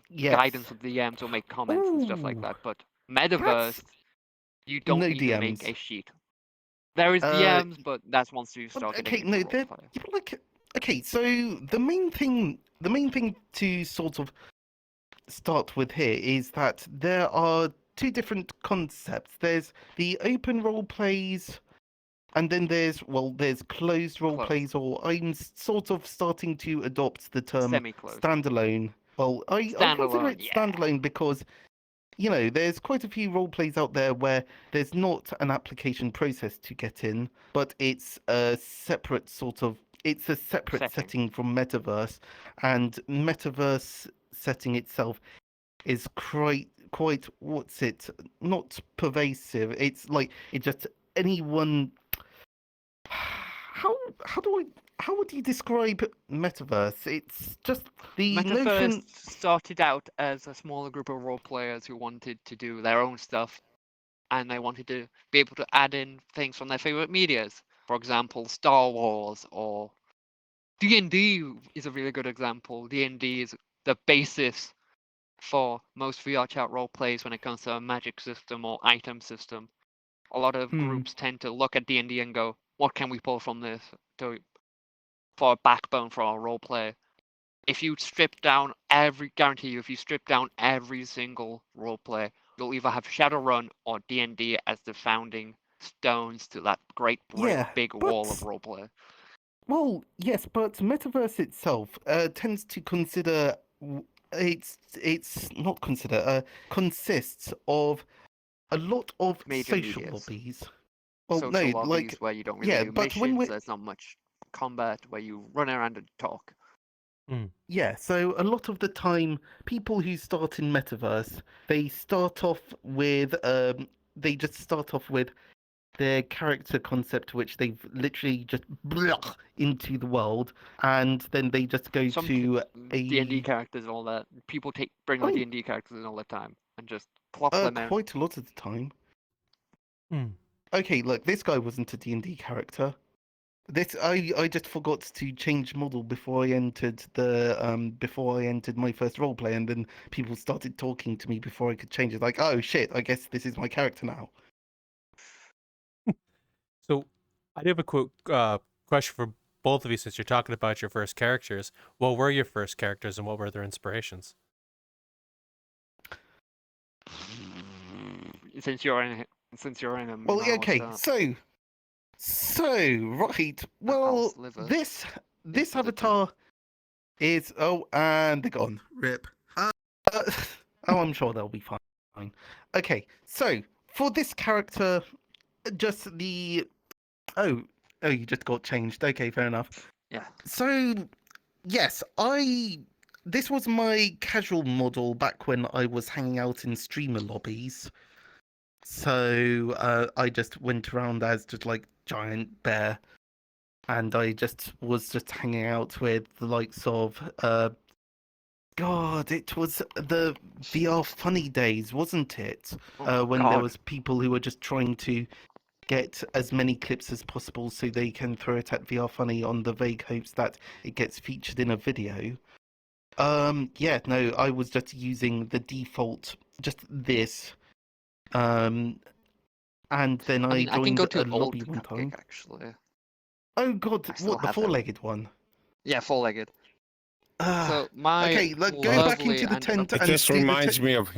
Yes. Guidance of the DMs will make comments and stuff like Ooh, that. But Metaverse, you don't no need to make DMs. a sheet. There is DMs, but that's once you start getting Okay, into no, they're roleplay. like okay. So the main thing to sort of start with here is that there are two different concepts. There's the open role plays, and then there's closed role Closed. plays, or I'm sort of starting to adopt the term Semi-closed. standalone. Well, I consider it standalone because there's quite a few role plays out there where there's not an application process to get in, but it's a separate setting from Metaverse, and Metaverse setting itself is quite what's it? Not pervasive. It's like it just anyone. How would you describe Metaverse? It's just the Metaverse notion. started out as a smaller group of role players who wanted to do their own stuff, and they wanted to be able to add in things from their favorite medias. For example, Star Wars or D&D is a really good example. D&D is the basis for most VRChat role plays when it comes to a magic system or item system. A lot of groups tend to look at D&D and go, what can we pull from this for a backbone for our role play? If you strip down guarantee you, if you strip down every single role play, you'll either have Shadowrun or D&D as the founding stones to that great Yeah, big but wall of roleplay. well, yes, but Metaverse itself tends to consider it's not consider consists of a lot of Major social medias. lobbies. Well, Social no, lobbies like where you don't really yeah, do but when missions. we There's not much combat where you run around and talk. yeah, so a lot of the time, people who start in Metaverse, they start off with they just start off with their character concept, which they've literally just into the world, and then they just go Some to D&D a characters and all that. People bring out oh, D&D characters in all the time and just plop them out. quite a lot of the time. Hmm. Okay, look, this guy wasn't a D&D character. This I just forgot to change model before I entered my first roleplay, and then people started talking to me before I could change it. Like, oh shit, I guess this is my character now. So I do have a quick question for both of you, since you're talking about your first characters. What were your first characters, and what were their inspirations? Since you're in them, Well, you might okay, want to so right. Well, sliver. this the avatar is and they're gone. Rip. Oh, I'm sure they'll be fine. Okay, so for this character, just the oh you just got changed. Okay, fair enough. Yeah. So yes, this was my casual model back when I was hanging out in streamer lobbies. So I just went around as just like giant bear, and I was just hanging out with the likes of God, it was the VR funny days, wasn't it? Oh, When there God. was people who were just trying to get as many clips as possible so they can throw it at VR funny on the vague hopes that it gets featured in a video. Yeah, no, I was just using the default, just this. And then I I can joined go a to old lobby one Cupcake, time. actually. Oh God, I still what, the have them. four-legged one? Yeah, four-legged. Ah, So my okay, look, go lovely back into the tent It and just do the reminds me of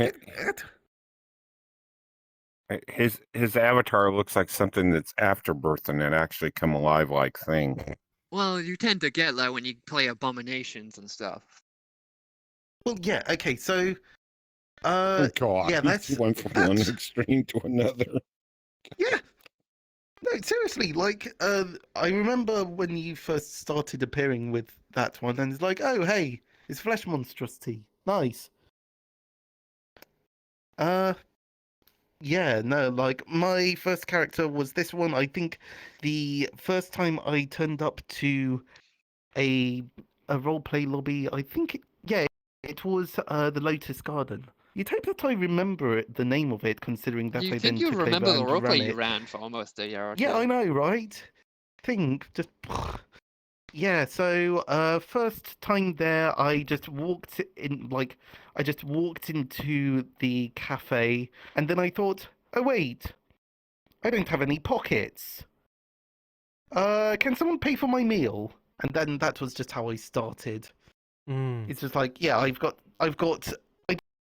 his avatar looks like something that's afterbirth and an actually come alive like thing. Well, you tend to get that when you play abominations and stuff. Well, yeah, okay, so Oh God, yeah, he that's went from one extreme to another. yeah. No, seriously, like I remember when you first started appearing with that one, and it's like, oh hey, it's Flesh Monstrosity. Nice. Yeah, no, like my first character was this one. I think the first time I turned up to a roleplay lobby, I think it was the Lotus Garden. You'd hope that I remember the name of it, considering that You I think then you took over remember the and roleplay ran you it. ran for almost a year or Yeah, two? I know, right? Think just yeah. So first time there, I just walked into the cafe, and then I thought, oh wait, I don't have any pockets. Can someone pay for my meal? And then that was just how I started. Mm. It's just like, yeah, I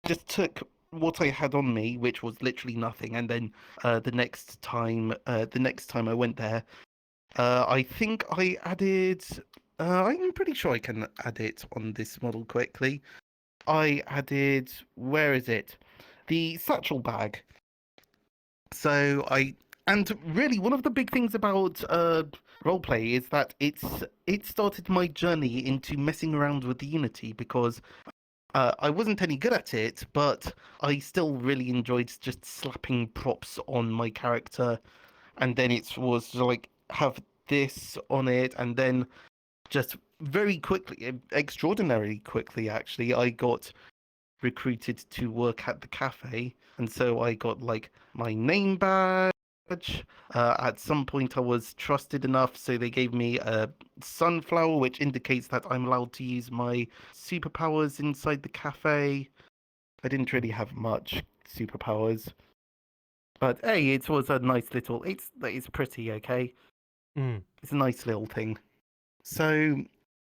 just took what I had on me, which was literally nothing, and then the next time I went there, I think I added. I'm pretty sure I can add it on this model quickly. I added. Where is it? The satchel bag. So and really one of the big things about roleplay is that it started my journey into messing around with Unity, because I wasn't any good at it, but I still really enjoyed just slapping props on my character, and then it was like have this on it, and then just very quickly, extraordinarily quickly actually, I got recruited to work at the cafe, and so I got like my name badge. At some point, I was trusted enough, so they gave me a sunflower, which indicates that I'm allowed to use my superpowers inside the cafe. I didn't really have much superpowers, but hey, it was a nice little. It's pretty, okay. Mm. It's a nice little thing. So,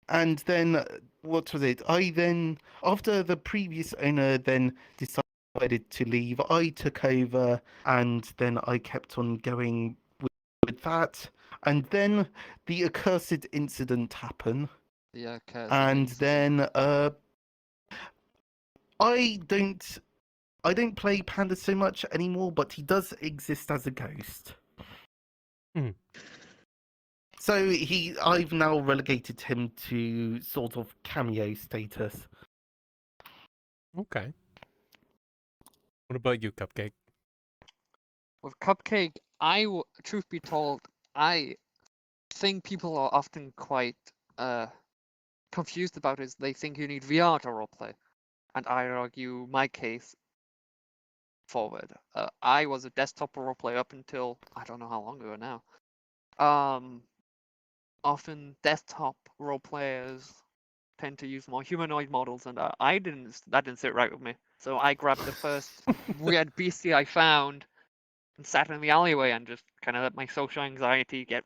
and then what was it? I then, after the previous owner then decided decided to leave. I took over, and then I kept on going with that. And then the accursed incident happened, Yeah, and then I don't play Panda so much anymore, but he does exist as a ghost. Hmm. So I've now relegated him to sort of cameo status. Okay. What about you, Cupcake? With Cupcake, truth be told, I think people are often quite confused about it. They think you need VR to roleplay, and I argue my case forward. I was a desktop roleplayer up until I don't know how long ago now. Often desktop role players tend to use more humanoid models, and that didn't sit right with me. So I grabbed the first weird beastie I found and sat in the alleyway and just kind of let my social anxiety get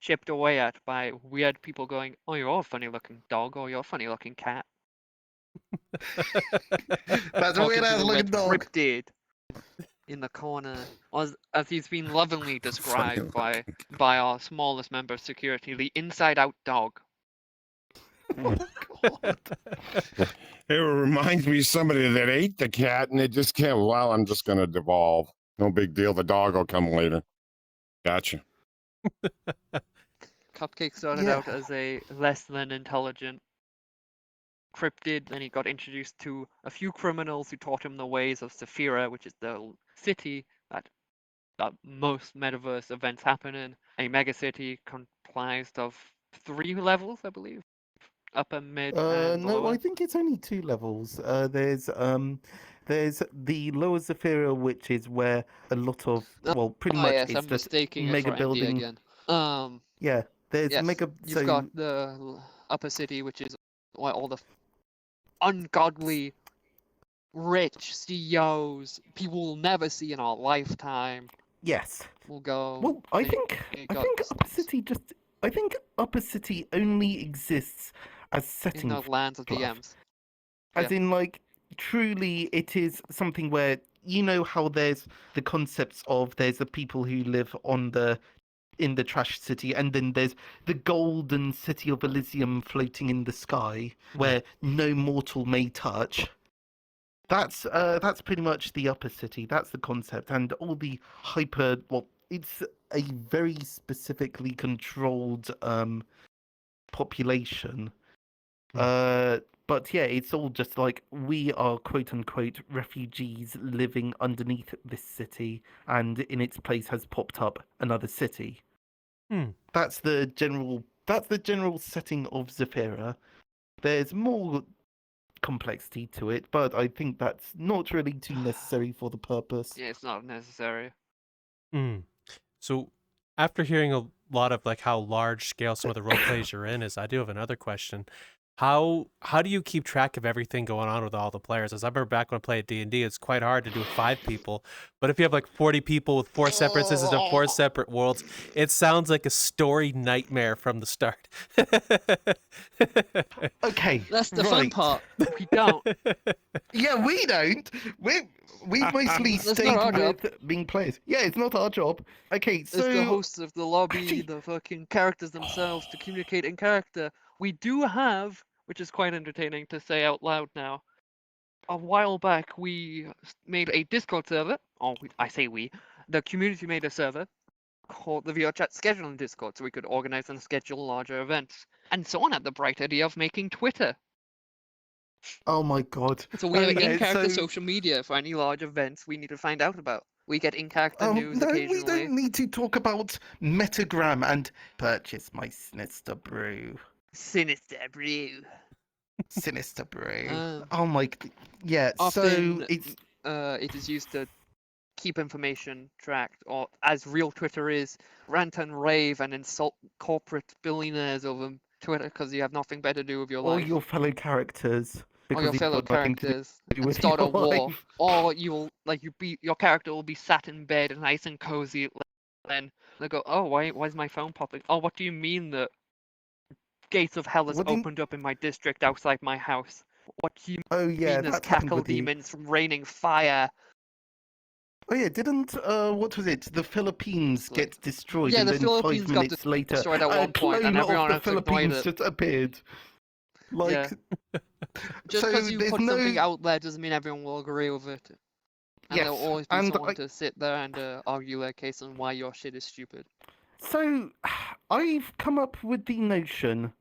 chipped away at by weird people going, "Oh, you're a funny looking dog," or "You're a funny looking cat." That's a Talking weird to ass the looking red dog. cryptid in the corner, as he's been lovingly Funny described by our smallest member of security, the inside-out dog. Oh, God. It reminds me of somebody that ate the cat and they just can't. Well, I'm just going to devolve. No big deal. The dog will come later. Gotcha. Cupcake started Yeah. out as a less than intelligent cryptid, then he got introduced to a few criminals who taught him the ways of Saphira, which is the city that most metaverse events happen in. A megacity comprised of 3 levels, I believe. Upper, mid, and No, lower. I think it's only 2 levels. There's the lower Zephyria, which is where a lot of, well, pretty Ah, much yes, it's I'm just mistaking it mega for MD building. again. Yeah, there's Yes, mega. you've got the upper city, which is where all the ungodly rich CEOs people will never see in our lifetime Yes. will go. Well, I They think got Upper City just. I think Upper City only exists as in setting the lands of fluff. DMs. As Yeah. in, like, truly, it is something where you know how there's the concepts of there's the people who live in the trash city, and then there's the golden city of Elysium floating in the sky, where no mortal may touch. That's pretty much the upper city. That's the concept, and all the hyper. Well, it's a very specifically controlled population. But yeah, it's all just like we are quote unquote refugees living underneath this city, and in its place has popped up another city. Hmm. That's the general setting of Zephyra. There's more complexity to it, but I think that's not really too necessary for the purpose. Yeah, it's not necessary. Mm. So, after hearing a lot of like how large scale some of the role plays you're in is, I do have another question. How do you keep track of everything going on with all the players? As I remember back when I played D&D, it's quite hard to do with 5 people. But if you have like 40 people with 4 separate systems and 4 separate worlds, it sounds like a story nightmare from the start. Okay, That's the fun right. part. We don't. Yeah, we don't. We mostly That's not stayed our job. with being players. Yeah, it's not our job. Okay, It's the so hosts of the lobby, actually, the fucking characters themselves to communicate in character. We do have, which is quite entertaining to say out loud now. A while back, we made a Discord server. I say we. The community made a server called the VRChat scheduling Discord, so we could organize and schedule larger events. And someone had the bright idea of making Twitter. oh my god. So we Oh have yeah, in-character so social media for any large events we need to find out about. We get in-character news no, we occasionally. don't need to talk about Metagram and purchase my Sinister Brew. Sinister brew. Sinister Brew. Um, Oh my, yeah. So Often, it's it is used to keep information tracked, or as real Twitter is, rant and rave and insult corporate billionaires over Twitter because you have nothing better to do with your all life, your fellow characters or because your you've fellow got nothing to characters, do and with start a your war, life. or your character will be sat in bed nice and cozy, then they go, oh, why's my phone popping? Oh, what do you mean the gates of hell has What do you, opened up in my district outside my house? What you Oh yeah, mean as that happened cackle with the. demons raining fire? Oh yeah, didn't what was it? The Philippines It's like- get destroyed, Yeah, and the then 5 Philippines got minutes later, destroyed at a one point, and clone of everyone the else ignored Philippines it. just appeared. Like, Just so because you there's put something no. out there doesn't mean everyone will agree with it. And Yes, there'll always be and someone to sit there and argue their case on why your shit is stupid. so I've come up with the notion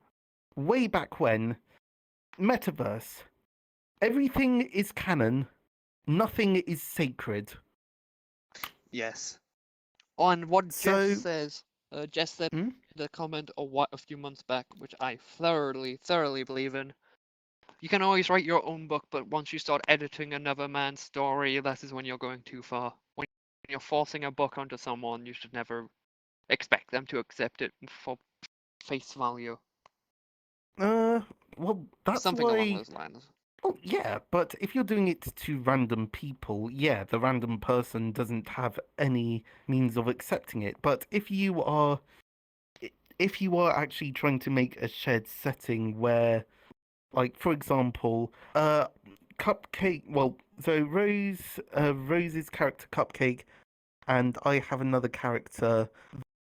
way back when Metaverse. Everything is canon, nothing is sacred. Yes. On what So- Jeff says, Jeff said Hmm? the comment a few months back, which I thoroughly believe in. You can always write your own book, but once you start editing another man's story, that is when you're going too far. When you're forcing a book onto someone, you should never expect them to accept it for face value. Well, that's Something along why. those lines. Oh, yeah, but if you're doing it to random people, yeah, the random person doesn't have any means of accepting it. But if you are actually trying to make a shared setting where, like, for example, Cupcake, well, so Rose's character Cupcake, and I have another character.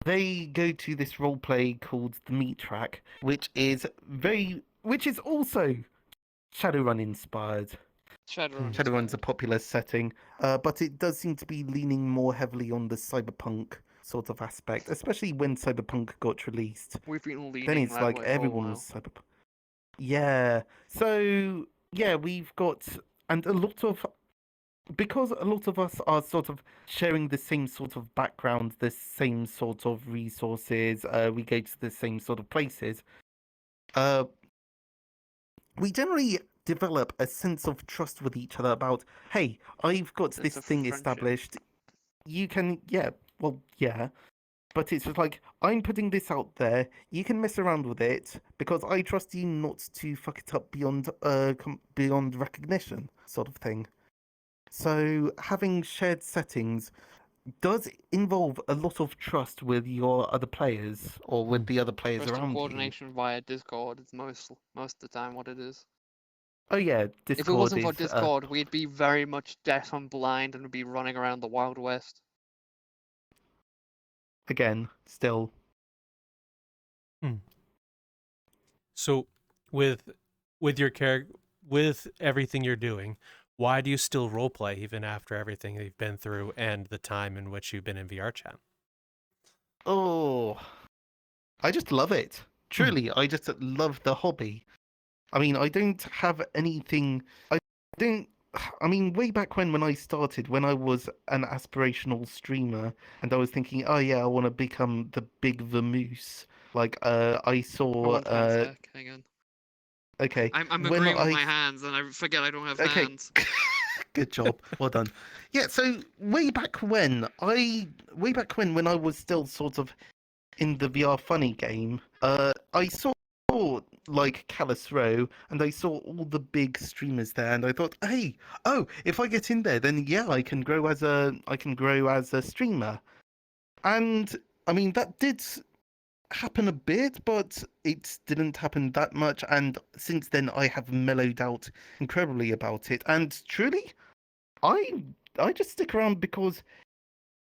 They go to this roleplay called the meatrackm, which is also Shadowrun inspired. Shadowrun's a popular setting, but it does seem to be leaning more heavily on the cyberpunk sort of aspect, especially when cyberpunk got released. We've been leaning Then it's that like way for a everyone while. was cyberpunk. Yeah. So yeah, we've got and a lot of because a lot of us are sort of sharing the same sort of background, the same sort of resources, we go to the same sort of places. We generally develop a sense of trust with each other about, hey, I've got Sense this of thing friendship. established. You can, yeah, well, yeah. But it's just like, I'm putting this out there. You can mess around with it because I trust you not to fuck it up beyond recognition, sort of thing. So having shared settings does involve a lot of trust with your other players or with the other players Trust and around you. coordination via Discord is most of the time what it is. Oh yeah, Discord If it wasn't for is Discord, we'd be very much deaf and blind and would be running around the Wild West. again still. So with with everything you're doing, why do you still roleplay even after everything you've been through and the time in which you've been in VRChat? Oh, I just love it. Truly, I just love the hobby. I mean, I don't have anything. I don't. I mean, way back when I started, when I was an aspirational streamer, and I was thinking, oh yeah, I want to become the big Vamoose. Like, I saw. Hold on 1 sec, hang on. Okay. I'm when agreeing with I my hands and I forget I don't have Okay. hands. Good job. Well done. Yeah, so way back when when I was still sort of in the VR funny game, I saw like Callus Row and I saw all the big streamers there and I thought, hey, oh, if I get in there then yeah, I can grow as a streamer. And I mean that did happen a bit, but it didn't happen that much, and since then I have mellowed out incredibly about it. And truly, I just stick around because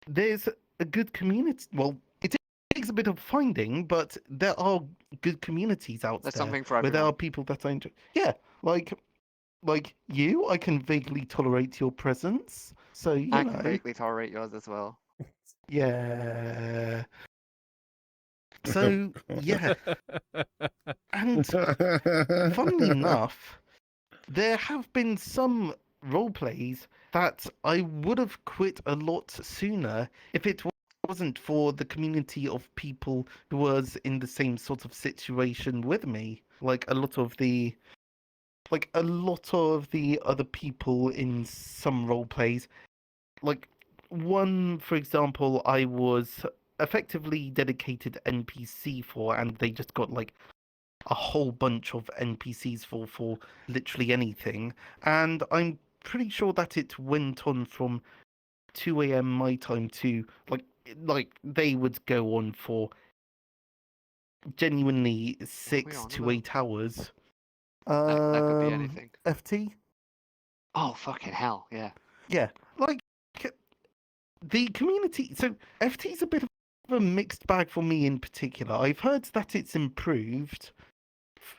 there's a good community. Well, it takes a bit of finding, but there are good communities out There's there something for where there are everyone. people that I enjoy. Yeah, like you, I can vaguely tolerate your presence. So you I know, can vaguely tolerate yours as well. yeah. So yeah, and funnily enough, there have been some roleplays that I would have quit a lot sooner if it wasn't for the community of people who was in the same sort of situation with me. Like a lot of the other people in some roleplays. Like one, for example, I was effectively dedicated NPC for, and they just got like a whole bunch of NPCs for literally anything, and I'm pretty sure that it went on from 2 a.m. my time to like they would go on for genuinely we 6 on to about? 8 hours. That could be anything. FT. Oh fucking hell, yeah. Yeah, like the community. So FT's a bit of a mixed bag for me in particular. I've heard that it's improved,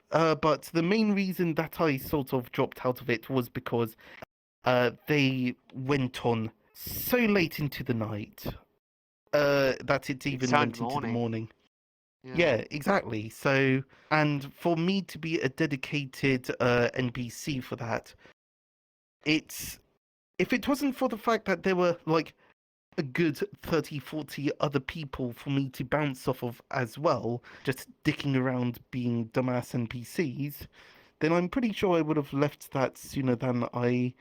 but the main reason that I sort of dropped out of it was because they went on so late into the night that it even turned went into the morning. Yeah, exactly. So, and for me to be a dedicated NPC for that, it's if it wasn't for the fact that there were like a good 30, 40 other people for me to bounce off of as well, just dicking around being dumbass NPCs, then I'm pretty sure I would have left that sooner than I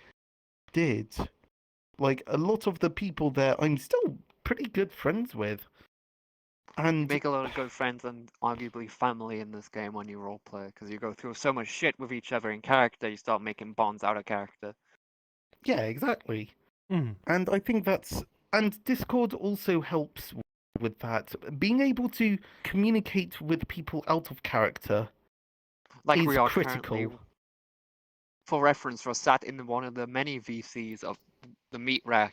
did. Like, a lot of the people there I'm still pretty good friends with. You And make a lot of good friends and arguably family in this game when you roleplay, because you go through so much shit with each other in character, you start making bonds out of character. yeah, exactly. Mm. And I think that's. And Discord also helps with that. Being able to communicate with people out of character Like is we are critical. currently, for reference, we're sat in one of the many VCs of the meatrackm.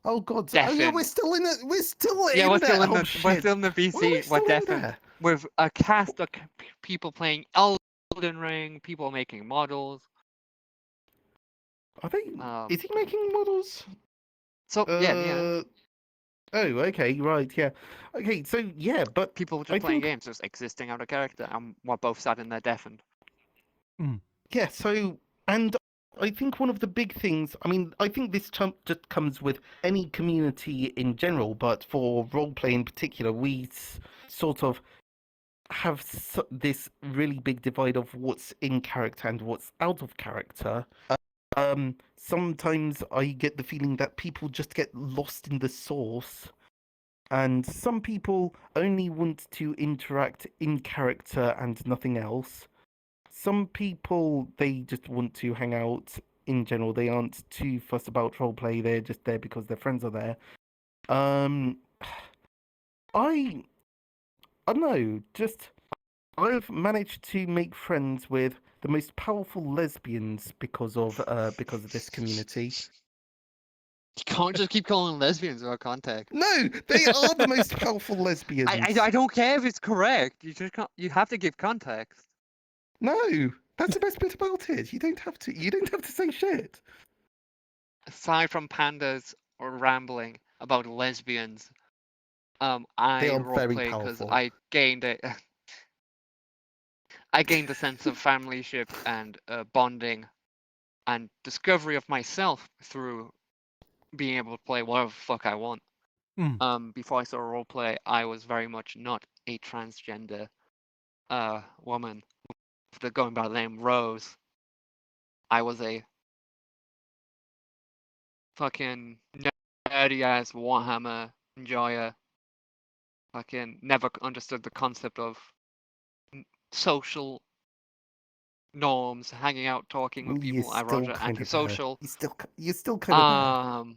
Oh god! Oh yeah, Deafened. we're still in it. We're still Yeah, in we're there. still in Oh the shit! VC. Why are we We're still in deafened there? with a cast of people playing Elden Ring, people making models. Are they? Is he making models? So yeah. Oh, okay, right, yeah. Okay, so yeah, but People I just playing think games, just existing out of character, and we're both sat in there deafened. yeah. So and I think one of the big things. I mean, I think this just comes with any community in general, but for roleplay in particular, we sort of have this really big divide of what's in character and what's out of character. Sometimes I get the feeling that people just get lost in the source, and some people only want to interact in character and nothing else. Some people, they just want to hang out in general. They aren't too fussed about roleplay. They're just there because their friends are there. Um, I don't know. Just I've managed to make friends with the most powerful lesbians because of this community. You can't just keep calling lesbians without context. No, they are the most powerful lesbians. I don't care if it's correct. You just can't. You have to give context. No, that's the best bit about it. You don't have to. You don't have to say shit. Aside from pandas or rambling about lesbians, I They are very roleplay because powerful. I gained a sense of familyship and bonding and discovery of myself through being able to play whatever the fuck I want. Before I started roleplay, I was very much not a transgender woman. Going by the name Rose, I was a fucking nerdy ass Warhammer enjoyer. Fucking never understood the concept of social norms, hanging out, talking with people. I was antisocial. You're still kind of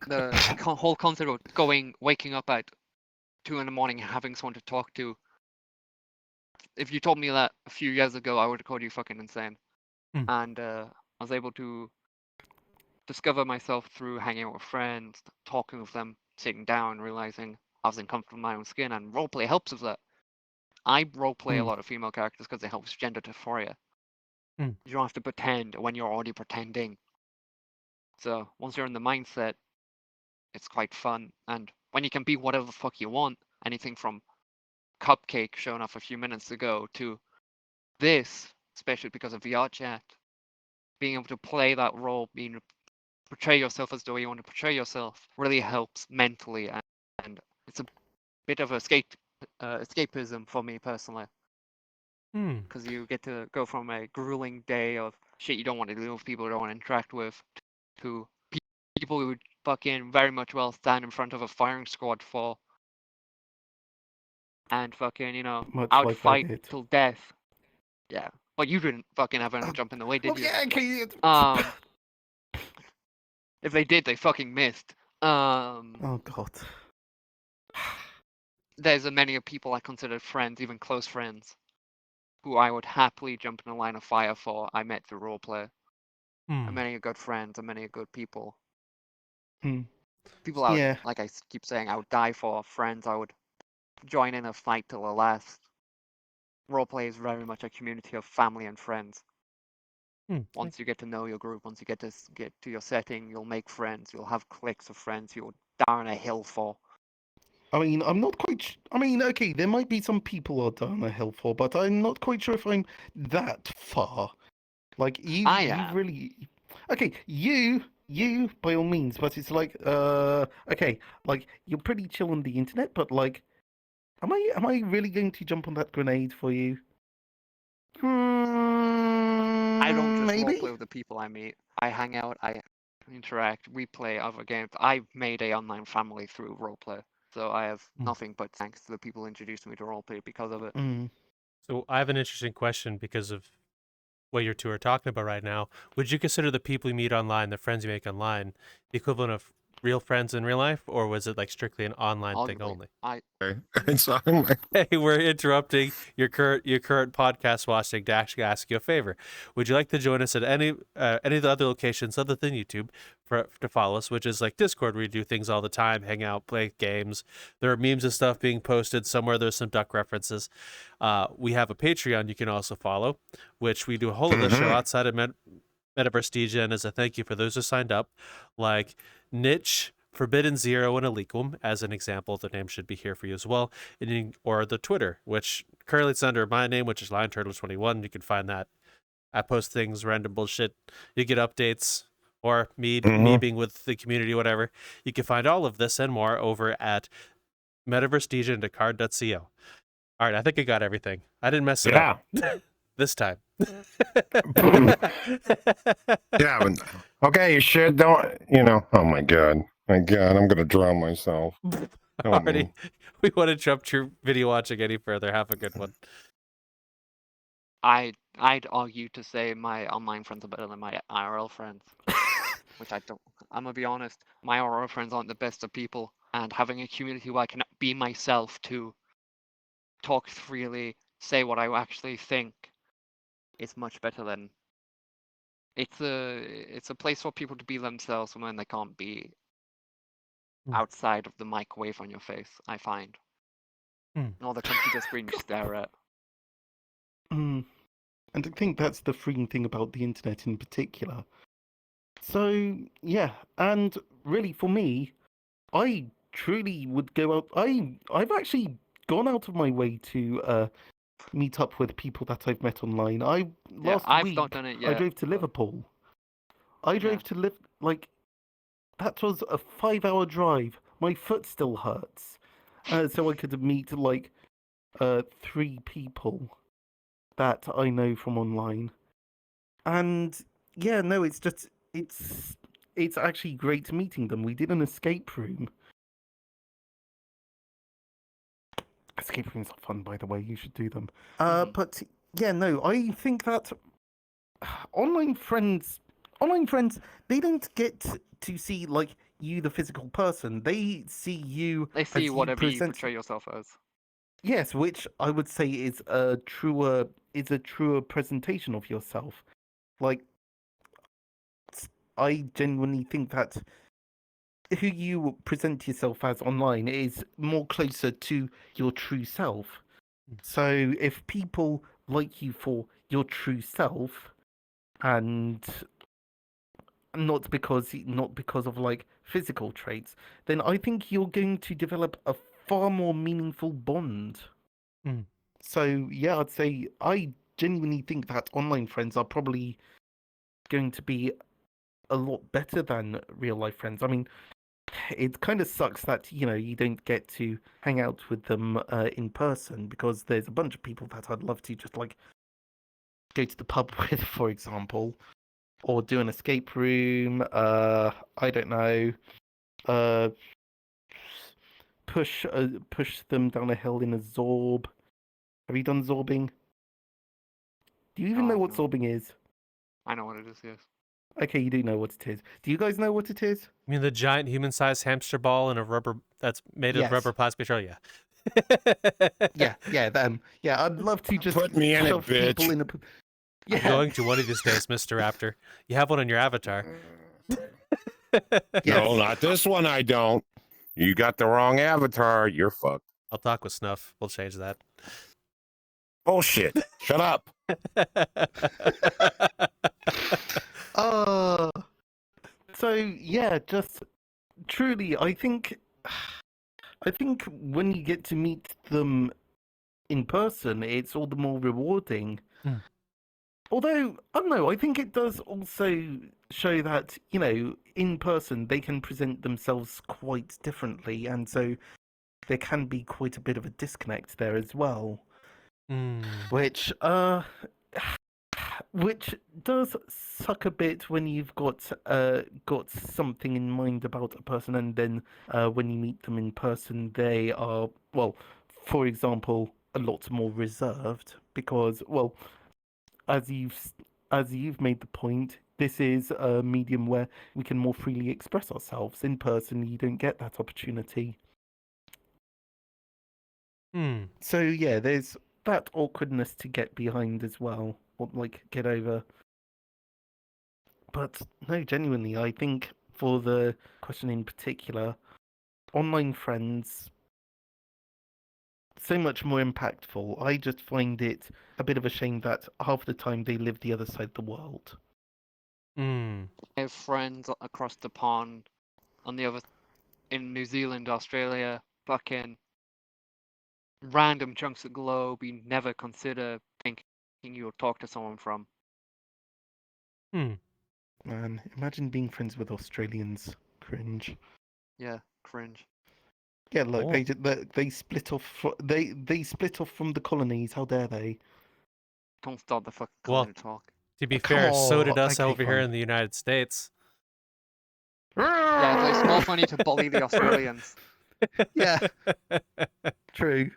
The whole concept of waking up at 2 in the morning, having someone to talk to. If you told me that a few years ago, I would have called you fucking insane. And I was able to discover myself through hanging out with friends, talking with them, sitting down, realizing I was uncomfortable in my own skin, and roleplay helps with that. I roleplay a lot of female characters because it helps gender dysphoria. You don't have to pretend when you're already pretending. So once you're in the mindset, it's quite fun. And when you can be whatever the fuck you want, anything from Cupcake showing off a few minutes ago to this, especially because of VRChat, being able to play that role, portray yourself as the way you want to portray yourself, really helps mentally, and it's a bit of escapism for me personally. Because you get to go from a grueling day of shit you don't want to deal with, people you don't want to interact with, to people who would fucking very much well stand in front of a firing squad for and fucking, outfight till death. Yeah. But you didn't fucking have anyone jump in the way, did you? Yeah, okay. If they did, they fucking missed. Oh god. There's many people I consider friends, even close friends, who I would happily jump in a line of fire for, I met through roleplay. Hmm. And many good friends and many good people. Hmm. People I would, Yeah. like I keep saying, I would die for. Friends, I would join in a fight till the last. Roleplay is very much a community of family and friends. Hmm. Once you get to know your group, once you get to your setting, you'll make friends. You'll have cliques of friends you'll down a hill for. I mean, I'm not quite. I mean, okay, there might be some people are down a hill for, but I'm not quite sure if I'm that far. Like you, I you am. really. Okay, you by all means, but it's like, okay, like you're pretty chill on the internet, but like, am I really going to jump on that grenade for you? I don't just Maybe. roleplay with the people I meet. I hang out, I interact, we play other games. I made a online family through roleplay, so I have nothing but thanks to the people who introduced me to roleplay because of it. Mm. So I have an interesting question because of what you two are talking about right now. Would you consider the people you meet online, the friends you make online, the equivalent of real friends in real life, or was it like strictly an online thing Arguably, only? Okay. And so I'm like, Hey, we're interrupting your current podcast watching to actually ask you a favor. Would you like to join us at any of the other locations other than YouTube to follow us, which is like Discord, where we do things all the time, hang out, play games. There are memes and stuff being posted somewhere. There's some duck references. We have a Patreon you can also follow, which we do a whole other show outside of Metaverse Degen as a thank you for those who signed up, like Niche, Forbidden Zero, and Aliquum, as an example. The name should be here for you as well. Or the Twitter, which currently it's under my name, which is LionTurtle21. You can find that. I post things, random bullshit. You get updates, or me being with the community, whatever. You can find all of this and more over at metaversedegen.card.co. All right, I think I got everything. I didn't mess it up this time. yeah. But, okay, shit. Don't, you know, oh my God. I'm going to drown myself. Help me. Alrighty, we want to jump your video watching any further. Have a good one. I'd argue to say my online friends are better than my IRL friends. Which I don't. I'm gonna be honest, my IRL friends aren't the best of people, and having a community where I can be myself to talk freely, say what I actually think, is much better than. It's a place for people to be themselves when they can't be outside of the microwave on your face, I find. Or the computer screen you stare at. And I think that's the freeing thing about the internet in particular. So, yeah, and really for me, I truly would go out. I've actually gone out of my way to meet up with people that I've met online. Last I've week not done it I yet. drove to Liverpool. I drove to like that was a 5-hour drive. My foot still hurts. So I could meet like 3 people that I know from online. And yeah, no, it's actually great meeting them. We did an escape room. Escape rooms are fun, by the way. You should do them. But yeah, no, I think that online friends, they don't get to see like you, the physical person. They see you. They see as whatever you present. portray yourself as. Yes, which I would say is a truer presentation of yourself. Like, I genuinely think that who you present yourself as online is more closer to your true self. So if people like you for your true self, and not because of like physical traits, then I think you're going to develop a far more meaningful bond. So yeah, I'd say I genuinely think that online friends are probably going to be a lot better than real life friends. I mean, it kind of sucks that you don't get to hang out with them in person, because there's a bunch of people that I'd love to just like go to the pub with, for example, or do an escape room. I don't know. Push them down a hill in a zorb. Have you done zorbing? Do you even know what zorbing is? I know what it is, yes. Okay, you do know what it is. Do you guys know what it is? You mean the giant human-sized hamster ball in a rubber that's made of rubber plastic material? Yeah. Yeah, them. Yeah, I'd love to just Put me in it, shove people bitch. in a. I'm going to one of these days, Mr. Raptor. You have one on your avatar. No, Yes. not this one. I don't. You got the wrong avatar. You're fucked. I'll talk with Snuff. We'll change that. Bullshit. Shut up. Uh, so yeah, just truly, I think when you get to meet them in person, it's all the more rewarding. Hmm. Although, I don't know, I think it does also show that, in person they can present themselves quite differently, and so there can be quite a bit of a disconnect there as well. Which does suck a bit when you've got something in mind about a person, and then when you meet them in person, they are, well, for example, a lot more reserved because, well, as you've made the point, this is a medium where we can more freely express ourselves. In person, you don't get that opportunity. So yeah, there's that awkwardness to get behind as well, or like get over. But no, genuinely, I think for the question in particular, online friends so much more impactful. I just find it a bit of a shame that half the time they live the other side of the world. I have friends across the pond, in New Zealand, Australia, fucking random chunks of globe you never consider thinking you would talk to someone from. Man, imagine being friends with Australians. Cringe. Yeah, cringe. Yeah, look, Oh. they split off. They split off from the colonies. How dare they? Don't start the fucking Well, color talk. To be Come fair, so did on, us okay, over here fine. in the United States. Yeah, it's more funny to bully the Australians. Yeah, true.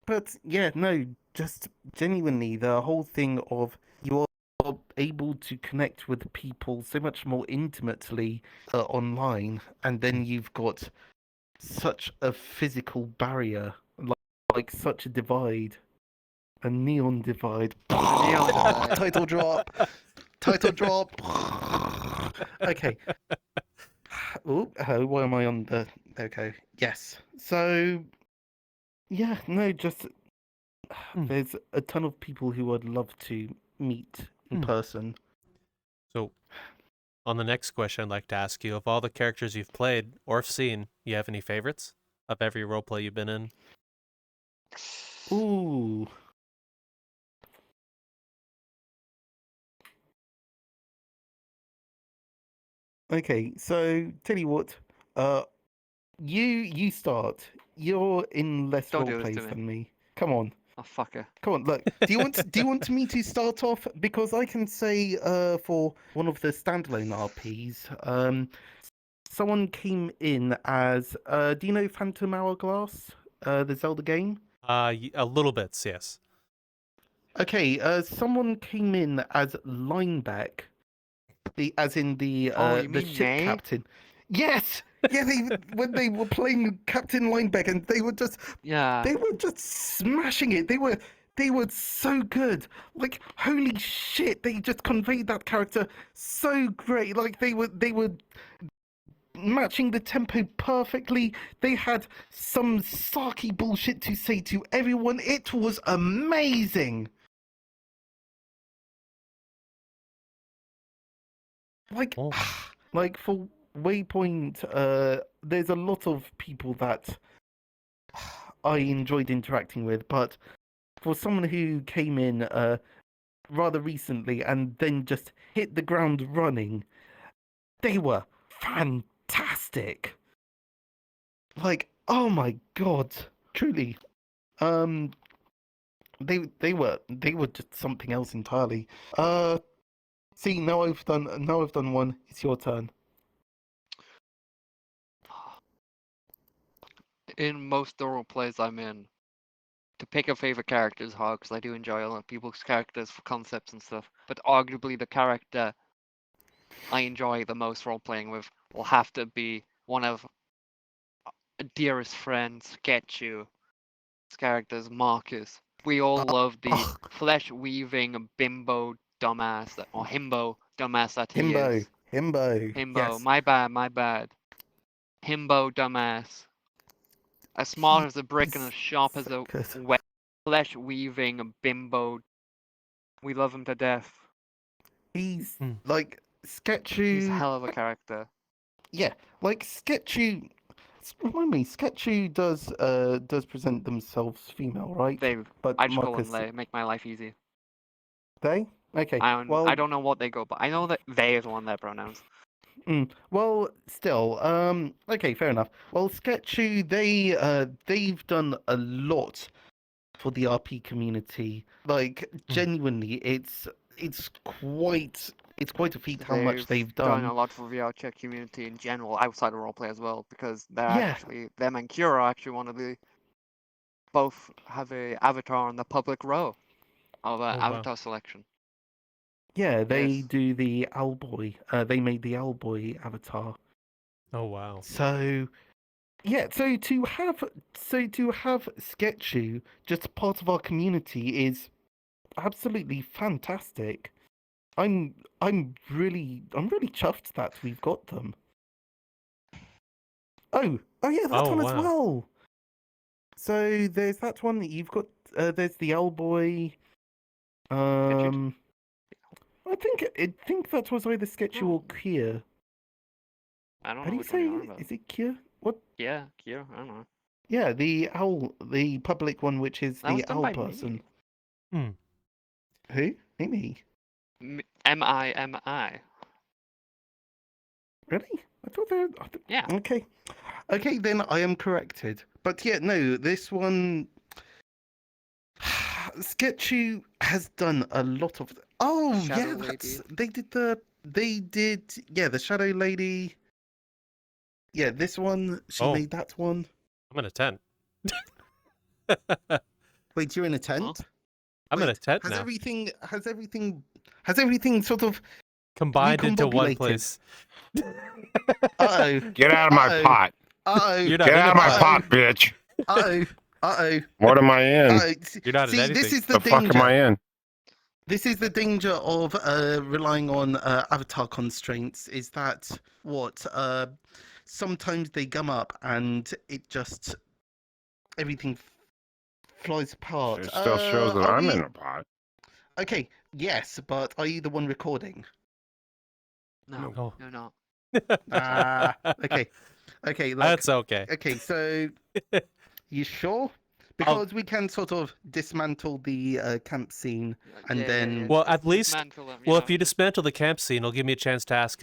But yeah, no, just genuinely, the whole thing of you are able to connect with people so much more intimately online, and then you've got such a physical barrier, like such a divide, a neon divide. Neon divide. Title drop. Title drop. Okay. Oh, why am I on the? There we go. Yes. So, yeah, no, just there's a ton of people who I'd love to meet in person. So, on the next question, I'd like to ask you, of all the characters you've played or seen, you have any favorites of every roleplay you've been in? Ooh. Okay, so tell you what, you start. You're in less Don't role do this to plays me. than me. Come on. Oh, fucker. Come on, look. Do you want me to start off? Because I can say for one of the standalone RPs, someone came in as do you know Phantom Hourglass? The Zelda game? A little bit, yes. Okay, someone came in as Lineback, as in the You the mean ship May? captain. Yes, yeah. When they were playing Captain Lineback, and they were just Yeah. smashing it. They were so good. Like holy shit, they just conveyed that character so great. Like they were matching the tempo perfectly. They had some sarky bullshit to say to everyone. It was amazing. Like, Oh. like for Waypoint, there's a lot of people that I enjoyed interacting with, but for someone who came in rather recently and then just hit the ground running, they were fantastic. Like, oh my god, truly. They were just something else entirely. See, now I've done one. It's your turn. In most of the role plays I'm in, to pick a favorite character is hard because I do enjoy a lot of people's characters for concepts and stuff. But arguably the character I enjoy the most role playing with will have to be one of dearest friend, Sketchu, his character's Marcus. We all love the oh, flesh-weaving bimbo dumbass, or himbo dumbass that he himbo, is. himbo. Himbo, Yes. my bad. Himbo dumbass. As smart as a brick and He's as sharp as so a good. flesh-weaving bimbo. We love him to death. He's Hmm. like He's a Sketchu. hell of a character. Yeah, like Sketchu. Remind me, Sketchu does present themselves female, right? They, But I just call them Marcus, they. Make my life easy. they? Okay. I Well, don't know what they go, but I know that they is one of their pronouns. well, still, okay, fair enough. Well, Sketchu, they've done a lot for the RP community. Like, genuinely, it's quite a feat how much they've done done. a lot for VRChat community in general, outside of roleplay as well, because they're Yeah. actually them and Kira are actually one of the both have a avatar on the public row of Oh, wow. avatar selection. Yeah, they Yes. do the Owlboy. They made the Owlboy avatar. Oh, wow. So, yeah, so to have Sketchu just part of our community is absolutely fantastic. I'm really chuffed that we've got them. Oh yeah, that Oh, one as wow. well. So there's that one that you've got. There's the Owlboy. I think that was either Sketchu or Kier. I don't How know do you which one say? you're on about. Is it Kier? What? Yeah, Kira, I don't know. Yeah, the public one, which is That was the done owl by person. Hmm. Who? Mimi. M-I-M-I. Really? I thought they. Yeah. Okay, then I am corrected. But yeah, no, this one. Sketchu has done a lot of. Oh Shadow yeah, Lady. they did the Shadow Lady. Yeah, this one she Oh. made that one. I'm in a tent. Wait, you're in a tent? I'm in a Wait, tent has now. everything sort of Combined into one recombobulated? place. Uh-oh. Get out of my Uh-oh. pot. Uh-oh. You're not Get in out a of my pot. pot, bitch. Uh-oh. What am I in? You're not in See, anything. this is the The fuck am danger. I in? This is the danger of relying on avatar constraints, is that sometimes they gum up and it just everything flies apart. It still shows that I'm in a pot. Okay, yes, but are you the one recording? No, Oh. no, no. Okay, look, That's okay. okay, so you sure? Because we can sort of dismantle the camp scene, and then Well, at least- dismantle them, Well, yeah. if you dismantle the camp scene, it'll give me a chance to ask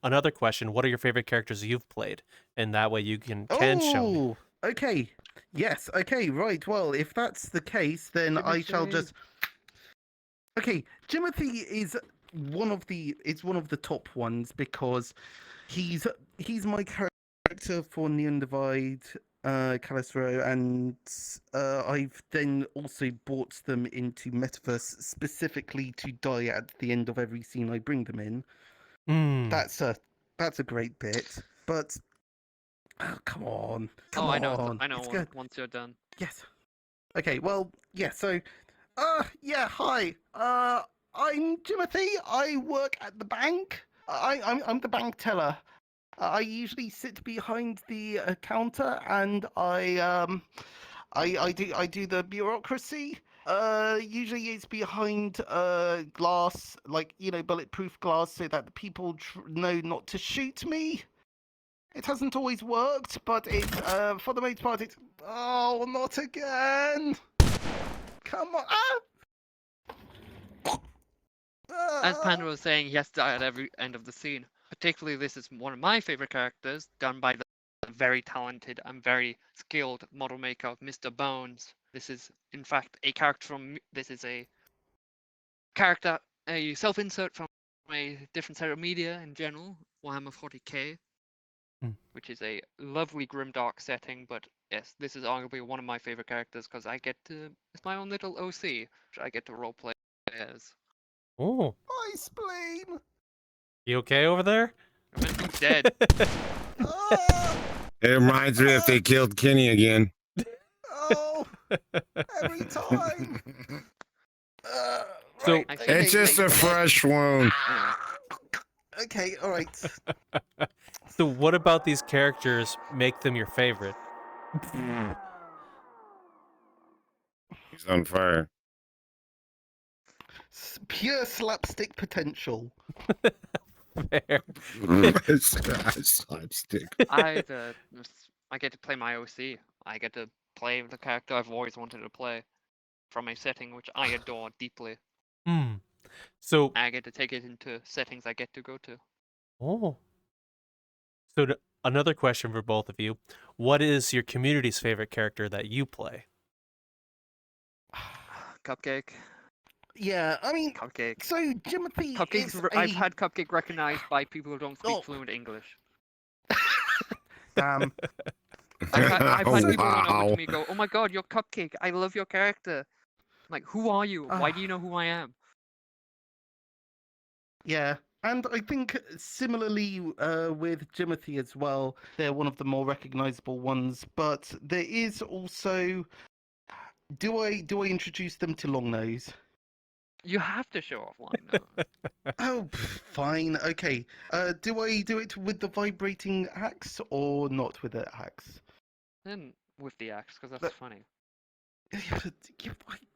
another question. What are your favorite characters you've played? And that way you can show me. Oh, okay, yes, okay, right. Well, if that's the case, then I shall Timothy. just. Okay, Timothy is one of the top ones because he's my character for neondevide, Calistro, and I've then also brought them into Metaverse specifically to die at the end of every scene I bring them in. That's a great bit, but come on, I know it's good. once you're done. Yes. Okay, well, yeah, so yeah, hi. I'm Timothy. I work at the bank. I'm the bank teller. I usually sit behind the counter and I do the bureaucracy. Usually it's behind glass, like bulletproof glass, so that the people know not to shoot me. It hasn't always worked, but it's for the most part it's. Oh, not again! Come on! As Panda was saying, he has to die at every end of the scene. Particularly, this is one of my favorite characters, done by the very talented and very skilled model maker, Mr. Bones. This is, in fact, a character from. This is a character, a self-insert from a different set of media in general, Warhammer 40k, which is a lovely grimdark setting. But yes, this is arguably one of my favorite characters because I get to. It's my own little OC, which I get to roleplay as. Oh, My spleen! you okay over there? I meant he's dead. Ah! It reminds me if they killed Kenny again. Oh, every time. So- Right, I see It's just a fresh wound. Okay, all right. So what about these characters make them your favorite? He's on fire. Pure slapstick potential. Fair. Slapstick. I get to play my OC. I get to play the character I've always wanted to play from a setting which I adore deeply. Hmm. So, I get to take it into settings I get to go to. oh. So another question for both of you. What is your community's favorite character that you play? Cupcake. Yeah, I mean, Cupcake. so Jimothy Cupcake's is I've had Cupcake recognized by people who don't speak Oh. fluent English. Damn. I've had people run over Wow. to me and go, "Oh my god, you're Cupcake! I love your character." I'm like, who are you? Why Ah. do you know who I am? Yeah, and I think similarly with Jimothy as well, they're one of the more recognizable ones. But there is also, do I introduce them to Longnose? You have to show off line though. Oh, fine, okay. Do I do it with the vibrating axe or not with the axe? Then with the axe, because that's But- funny.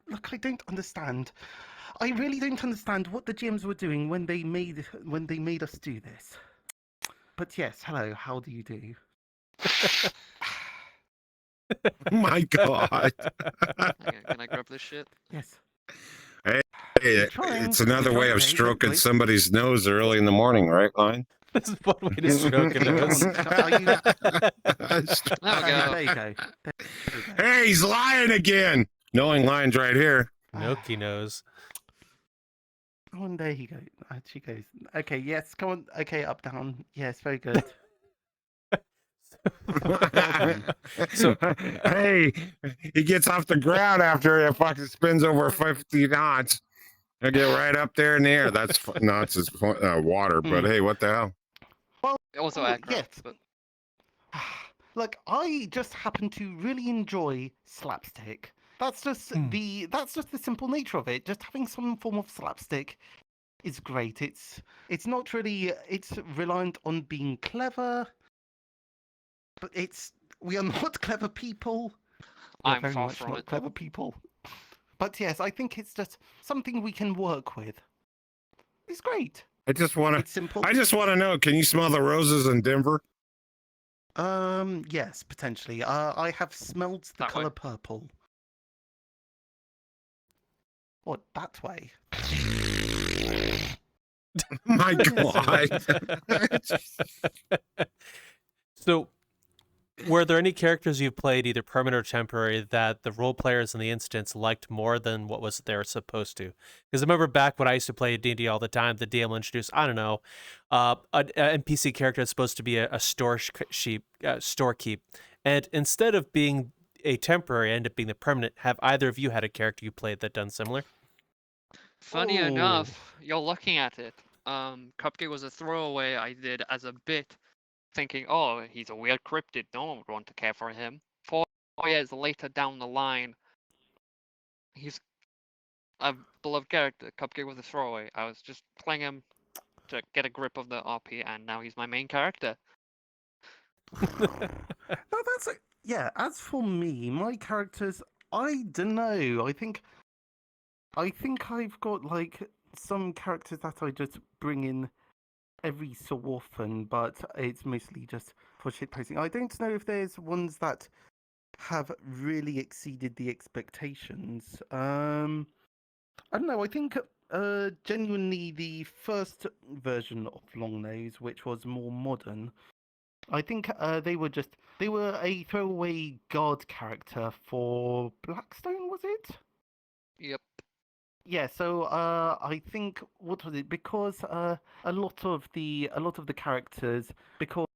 Look, I don't understand. I really don't understand what the GMs were doing when they made us do this. But yes, hello. How do you do? My God. Okay, can I grab this shit? Yes. Hey, trying, it's another I'm way of trying. stroking Wait. somebody's nose early in the morning, right, Line? This is one way to stroke a Come nose. on, are you- There we There go. you go. There you go. Hey, he's lying again. Knowing Line's right here. Noki nose. Oh, and there you go. She goes. Okay, yes, come on. Okay, up, down. Yes, very good. So- hey, he gets off the ground after it fucking spins over 50 knots. I get right up there in the air. That's knots is water, but hey, what the hell? Also Oh, aggro, yes. but Look, I just happen to really enjoy slapstick. That's just the simple nature of it. Just having some form of slapstick is great. It's not really reliant on being clever, but we are not clever people. We are I'm very far much from not it. clever people. But yes, I think it's just something we can work with. It's great. I just want It's simple. to know, can you smell the roses in Denver? Yes, potentially. I have smelled the That way. color purple. What, that way? My God. So, were there any characters you've played, either permanent or temporary, that the role players in the instance liked more than what was they were supposed to? Because I remember back when I used to play D&D all the time, the DM will introduce, I don't know, an NPC character that's supposed to be a storekeep, and instead of being a temporary, end up being the permanent. Have either of you had a character you played that done similar? funny Oh. enough, you're looking at it. Cupcake was a throwaway I did as a bit, thinking, oh, he's a weird cryptid. No one would want to care for him. 4 years later down the line, he's a beloved character. Cupcake was a throwaway. I was just playing him to get a grip of the RP, and now he's my main character. No, yeah. As for me, my characters, I don't know. I think I've got like some characters that I just bring in every so often, but it's mostly just for shitposting. I don't know if there's ones that have really exceeded the expectations. I don't know. I think genuinely the first version of Longnose, which was more modern, I think they were a throwaway guard character for Blackstone, was it? Yep. Yeah, so I think what was it? Because a lot of the characters, because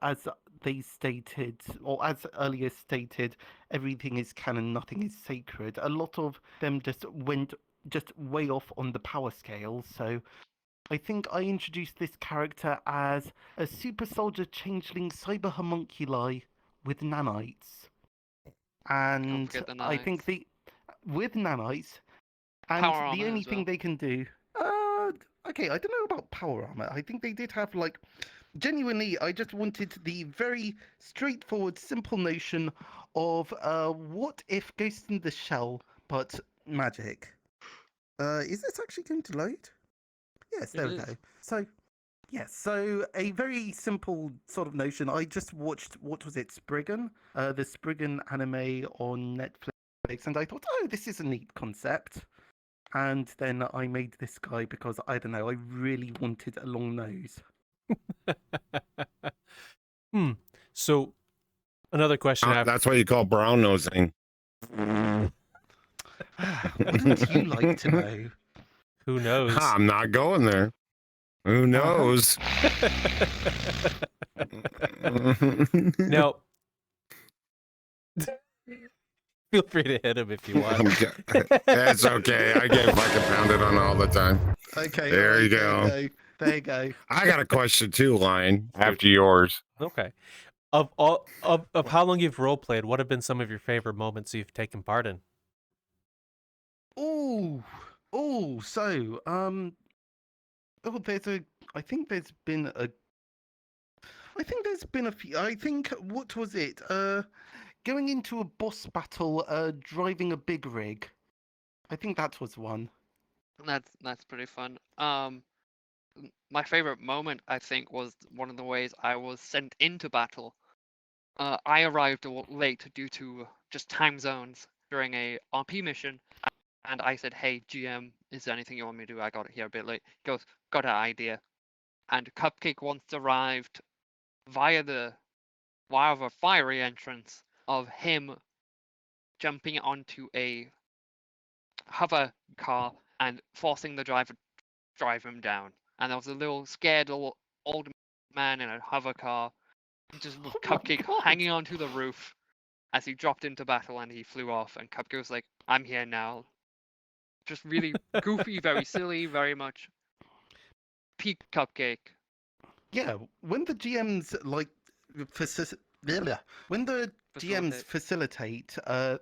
as they stated, or as earlier stated, everything is canon, nothing is sacred. A lot of them just went way off on the power scale. So I think I introduced this character as a super soldier changeling cyber homunculi with nanites. And forget the I think nanites. with nanites, and Power the armor only as thing well. they can do. Okay, I don't know about power armor. I think they did have like. Genuinely, I just wanted the very straightforward, simple notion of what if Ghost in the Shell, but magic. Is this actually going to load? Yes, It there we is. go. So, yes, so a very simple sort of notion. I just watched, what was it, Spriggan? The Spriggan anime on Netflix, and I thought, oh, this is a neat concept. And then I made this guy because, I don't know, I really wanted a long nose. So another question I have. That's what you call brown nosing. Wouldn't you like to know? Who knows? I'm not going there. Who knows? Now, feel free to hit him if you want. It's okay. I get fucking pounded on all the time. Okay, There alright, you there go. you go. There you go. I got a question too, Lion, after yours. Okay. Of how long you've role played, what have been some of your favorite moments you've taken part in? So, I think there's been a few. I think, what was it? Going into a boss battle, driving a big rig. I think that was one. That's pretty fun. My favorite moment, I think, was one of the ways I was sent into battle. I arrived late due to just time zones during a RP mission, and I said, "Hey, GM, is there anything you want me to do? I got here a bit late." He goes, "Got an idea." And Cupcake once arrived via the fiery entrance of him jumping onto a hover car and forcing the driver to drive him down. And there was a little scared old man in a hover car, just with Oh my Cupcake God. hanging onto the roof as he dropped into battle and he flew off. And Cupcake was like, "I'm here now." Just really goofy, very silly, very much peak Cupcake. Yeah, when the GMs like when the GMs facilitate,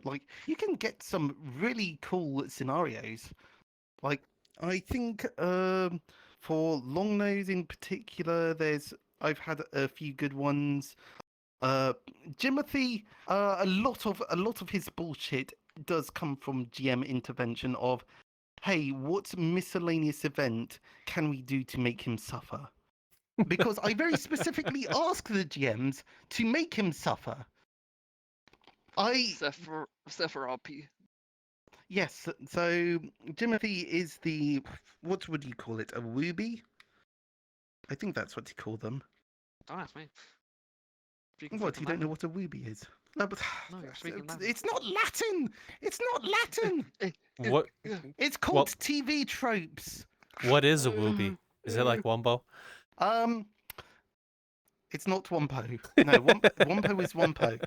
like you can get some really cool scenarios. Like I think for Longnose in particular, I've had a few good ones. Jimothy, a lot of his bullshit does come from GM intervention of, hey, what miscellaneous event can we do to make him suffer? Because I very specifically ask the GMs to make him suffer. Except for RP. Yes, so Jimothy is what would you call it? A wooby? I think that's what you call them. Don't ask me. What, you don't know what a wooby is? No, but No, you're speaking Latin. it's not Latin. It's not Latin. What? It's called Well- TV tropes. What is a wooby? Is it like Wumbo? It's not Wumpo. No, Wumpo is Wumpo.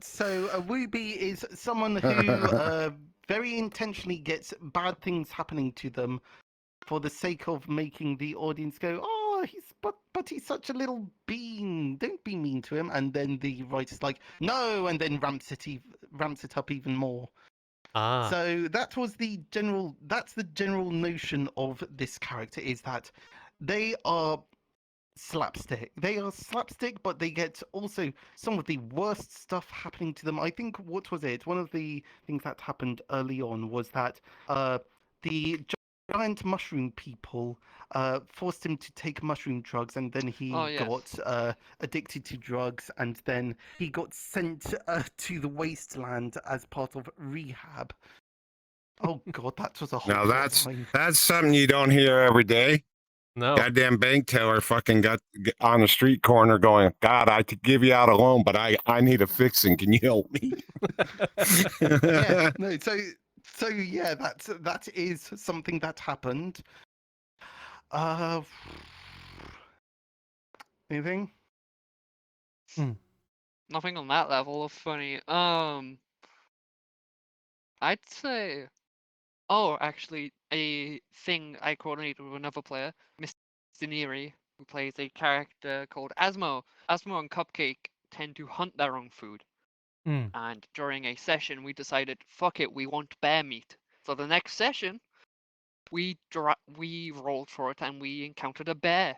So a wooby is someone who very intentionally gets bad things happening to them for the sake of making the audience go, "Oh, but he's such a little bean. Don't be mean to him." And then the writer's like, "No," and then ramps it up even more. Ah. So that's the general notion of this character, is that they are slapstick. They are slapstick, but they get also some of the worst stuff happening to them. I think, what was it? One of the things that happened early on was that the giant mushroom people forced him to take mushroom drugs, and then he got addicted to drugs, and then he got sent to the wasteland as part of rehab. Oh God, that was a whole Now time. that's something you don't hear every day. No. Goddamn bank teller fucking got on the street corner going, "God, I could give you out a loan, but I need a fixing. Can you help me?" Yeah, no, so yeah, that is something that happened. Anything? Nothing on that level of funny. I'd say Oh, actually, a thing I coordinated with another player, Mr. Neri, who plays a character called Asmo. Asmo and Cupcake tend to hunt their own food. Hmm. And during a session, we decided, fuck it, we want bear meat. So the next session, we rolled for it and we encountered a bear.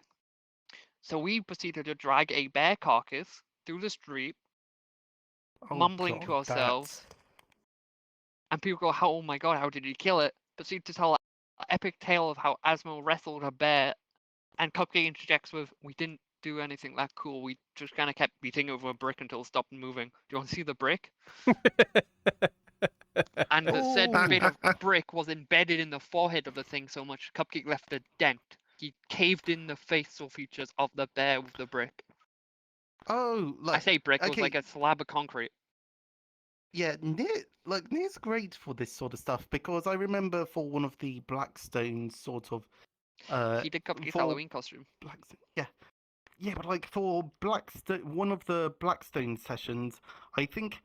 So we proceeded to drag a bear carcass through the street, Oh, mumbling to God, ourselves, and people go, "Oh my god, how did you kill it?" Proceed to tell an epic tale of how Asmo wrestled a bear, and Cupcake interjects with, "We didn't do anything that cool. We just kind of kept beating over a brick until it stopped moving. Do you want to see the brick?" And the said Oh. bit of brick was embedded in the forehead of the thing so much Cupcake left a dent. He caved in the facial features of the bear with the brick. Oh, I look. say brick, it was Okay, like a slab of concrete. yeah, Near's great for this sort of stuff because I remember for one of the Blackstone sort of He did Cupcake's for Halloween costume. Blackstone, yeah, but like for Blackstone, one of the Blackstone sessions, I think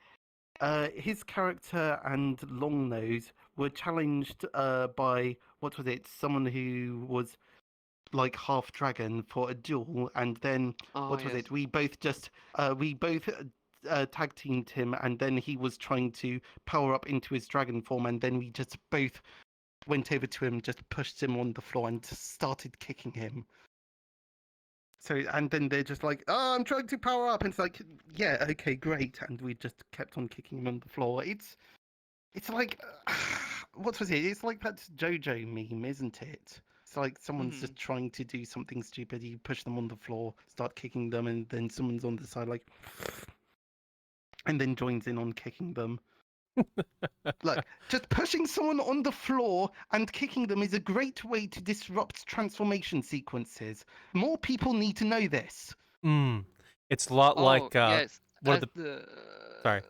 his character and Longnose were challenged by what was it? Someone who was like half dragon for a duel, and then Oh, what was yes. it? We both tag teamed him, and then he was trying to power up into his dragon form, and then we just both went over to him, just pushed him on the floor, and just started kicking him. So, and then they're just like, "Oh, I'm trying to power up," and it's like, "Yeah, okay, great," and we just kept on kicking him on the floor. It's like, what was it? It's like that JoJo meme, isn't it? It's like someone's just trying to do something stupid. You push them on the floor, start kicking them, and then someone's on the side like, and then joins in on kicking them. Look, just pushing someone on the floor and kicking them is a great way to disrupt transformation sequences. More people need to know this. It's a lot Oh, like yes. one As of the the sorry.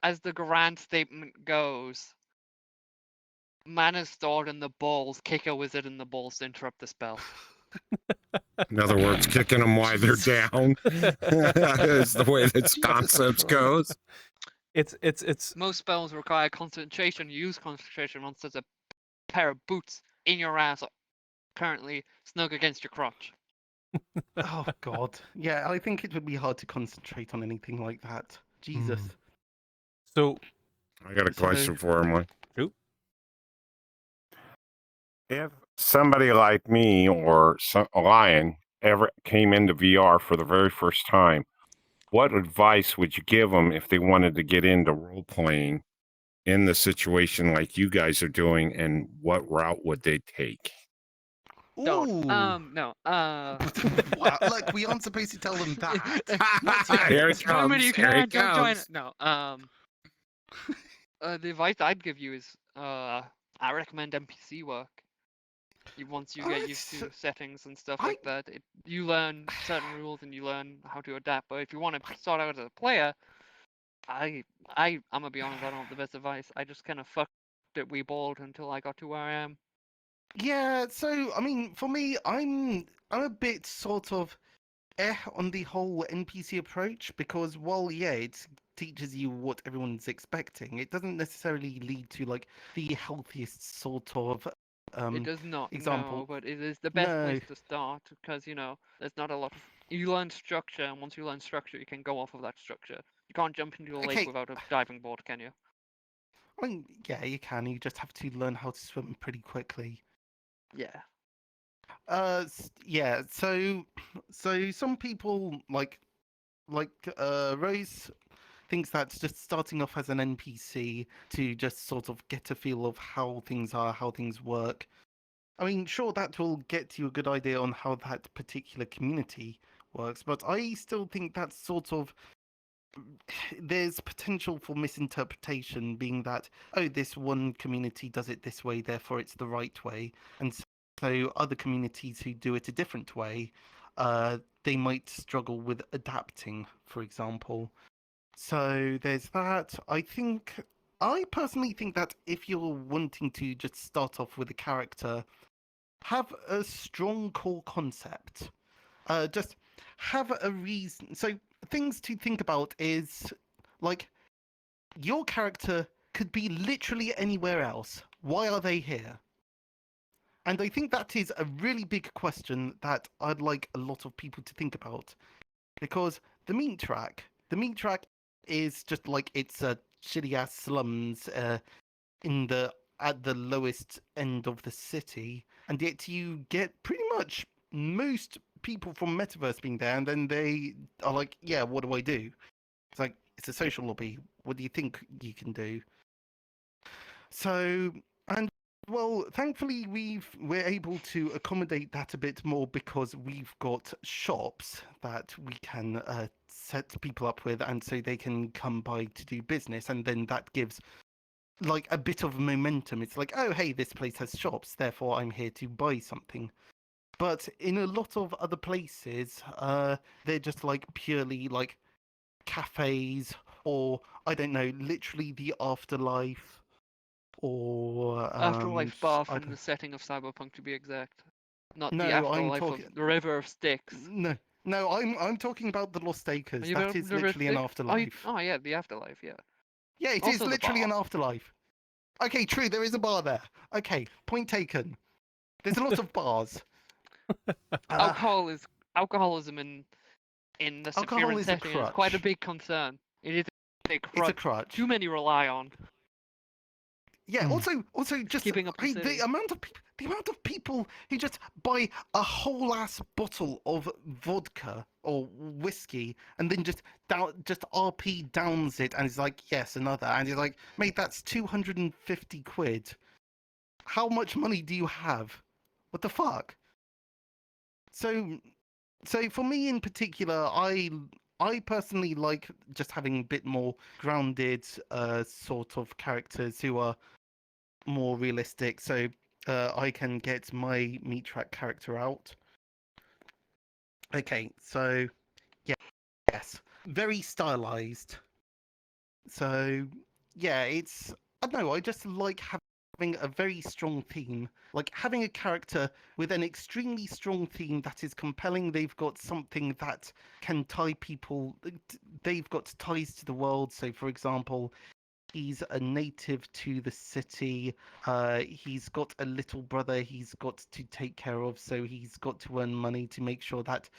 as the grand statement goes, man is stored in the balls, kick a wizard in the balls to interrupt the spell. In other words, kicking them while they're down is the way that Jesus concepts Christ. goes. It's Most spells require concentration. You use concentration once there's a pair of boots in your ass, currently snug against your crotch. Oh God, yeah, I think it would be hard to concentrate on anything like that. Jesus. so I got a So- question for him. Mike. Shoot. If somebody like me or a lion ever came into VR for the very first time, what advice would you give them if they wanted to get into role playing in the situation like you guys are doing, and what route would they take? Don't. Ooh. No. Wow, look, we aren't supposed to tell them that. Not Here yet. it Remember, comes. you Here it can't don't join comes. it. No. The advice I'd give you is, I recommend NPC work. Once you get used to settings and stuff like that, you learn certain rules and you learn how to adapt. But if you want to start out as a player, I'm gonna be honest, I don't have the best advice. I just kind of fucked it balled until I got to where I am. Yeah, so I mean, for me, I'm a bit sort of on the whole NPC approach because while yeah, it teaches you what everyone's expecting, it doesn't necessarily lead to like the healthiest sort of It does not, example. no, but it is the best No. place to start because there's not a lot of. You learn structure, and once you learn structure, you can go off of that structure. You can't jump into a lake Okay. without a diving board, can you? I mean, yeah, you can. You just have to learn how to swim pretty quickly. Yeah. Yeah. So some people like Rose thinks that just starting off as an NPC to just sort of get a feel of how things are, how things work. I mean, sure, that will get you a good idea on how that particular community works, but I still think that's sort of there's potential for misinterpretation, being that, oh, this one community does it this way, therefore it's the right way, and so other communities who do it a different way, they might struggle with adapting, for example. So there's that. I personally think that if you're wanting to just start off with a character, have a strong core concept. Just have a reason. So things to think about is like your character could be literally anywhere else, Why are they here? And I think that is a really big question that I'd like a lot of people to think about. Because the meat track is just like it's a shitty ass slums in the at the lowest end of the city, and yet you get pretty much most people from Metaverse being there, and then they are like, yeah, what do I do? It's like, it's a social lobby. What do you think you can do? So, and well, thankfully we're able to accommodate that a bit more because we've got shops that we can set people up with, and so they can come by to do business, and then that gives like a bit of momentum. It's like, oh hey, this place has shops, therefore I'm here to buy something. But in a lot of other places, they're just like purely like cafes, or I don't know, literally the afterlife, or Afterlife bar I from the setting of Cyberpunk, to be exact. Not the no, I'm afterlife talking of the River of Styx. no, I'm talking about the Lost Are Acres. you That about is the River of literally an Styx? afterlife. Oh yeah, the afterlife. Yeah. Yeah, it is Also the literally an bar. afterlife. Okay, true, there is a bar there. Okay, point taken. There's a lot of bars. Alcoholism in the Alcohol Sephiran is a setting is quite a crutch. big concern. It is a It's a crutch. crutch. Too many rely on. Yeah. Also, just keeping up the hey, city. the amount of people who just buy a whole ass bottle of vodka or whiskey and then just RP downs it and is like, yes, another, and he's like, mate, that's 250 quid. How much money do you have? What the fuck? So, for me in particular, I personally like just having a bit more grounded sort of characters who are more realistic, so I can get my meat track character out. Okay, so yeah, yes, very stylized. So yeah, it's, I don't know, I just like having a very strong theme, like having a character with an extremely strong theme that is compelling. They've got something that can tie people. They've got ties to the world. So, for example, he's a native to the city. He's got a little brother he's got to take care of, so he's got to earn money to make sure that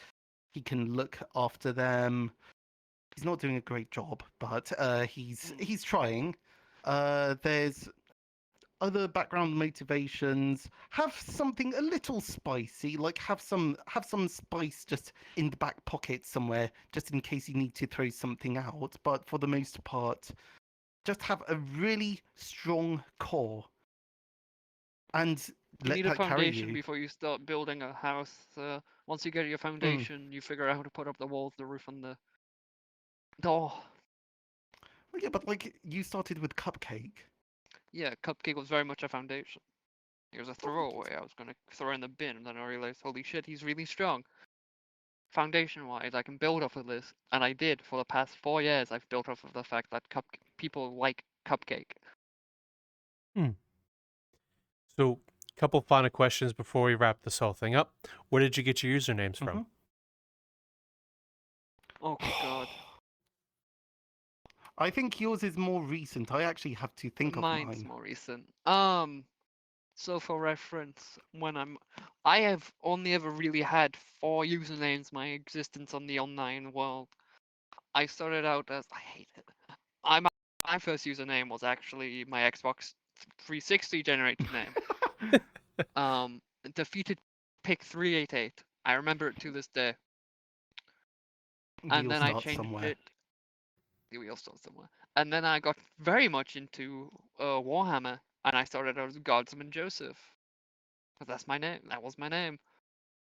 he can look after them. He's not doing a great job, but he's trying. There's other background motivations. Have something a little spicy, like have some spice just in the back pocket somewhere, just in case you need to throw something out. But for the most part, just have a really strong core and You let need a that carry foundation you. before you start building a house. Once you get your foundation, you figure out how to put up the walls, the roof, and the door. Well, yeah, but like you started with Cupcake. Yeah, Cupcake was very much a foundation. He was a throwaway. I was gonna throw in the bin, and then I realized, holy shit, he's really strong. Foundation-wise, I can build off of this, and I did for the past 4 years. I've built off of the fact that people like Cupcake. So, a couple final questions before we wrap this whole thing up. Where did you get your usernames from? Oh good god. I think yours is more recent. I actually have to think of Mine's mine. more recent. So for reference, I have only ever really had 4 usernames my existence on the online world. I started out as, I hate it. My first username was actually my Xbox 360 generated name. Defeated Pick 388. I remember it to this day. And We'll then I start changed somewhere. it. We all start somewhere. And then I got very much into Warhammer, and I started out as Godsman Joseph. Because that's my name. That was my name.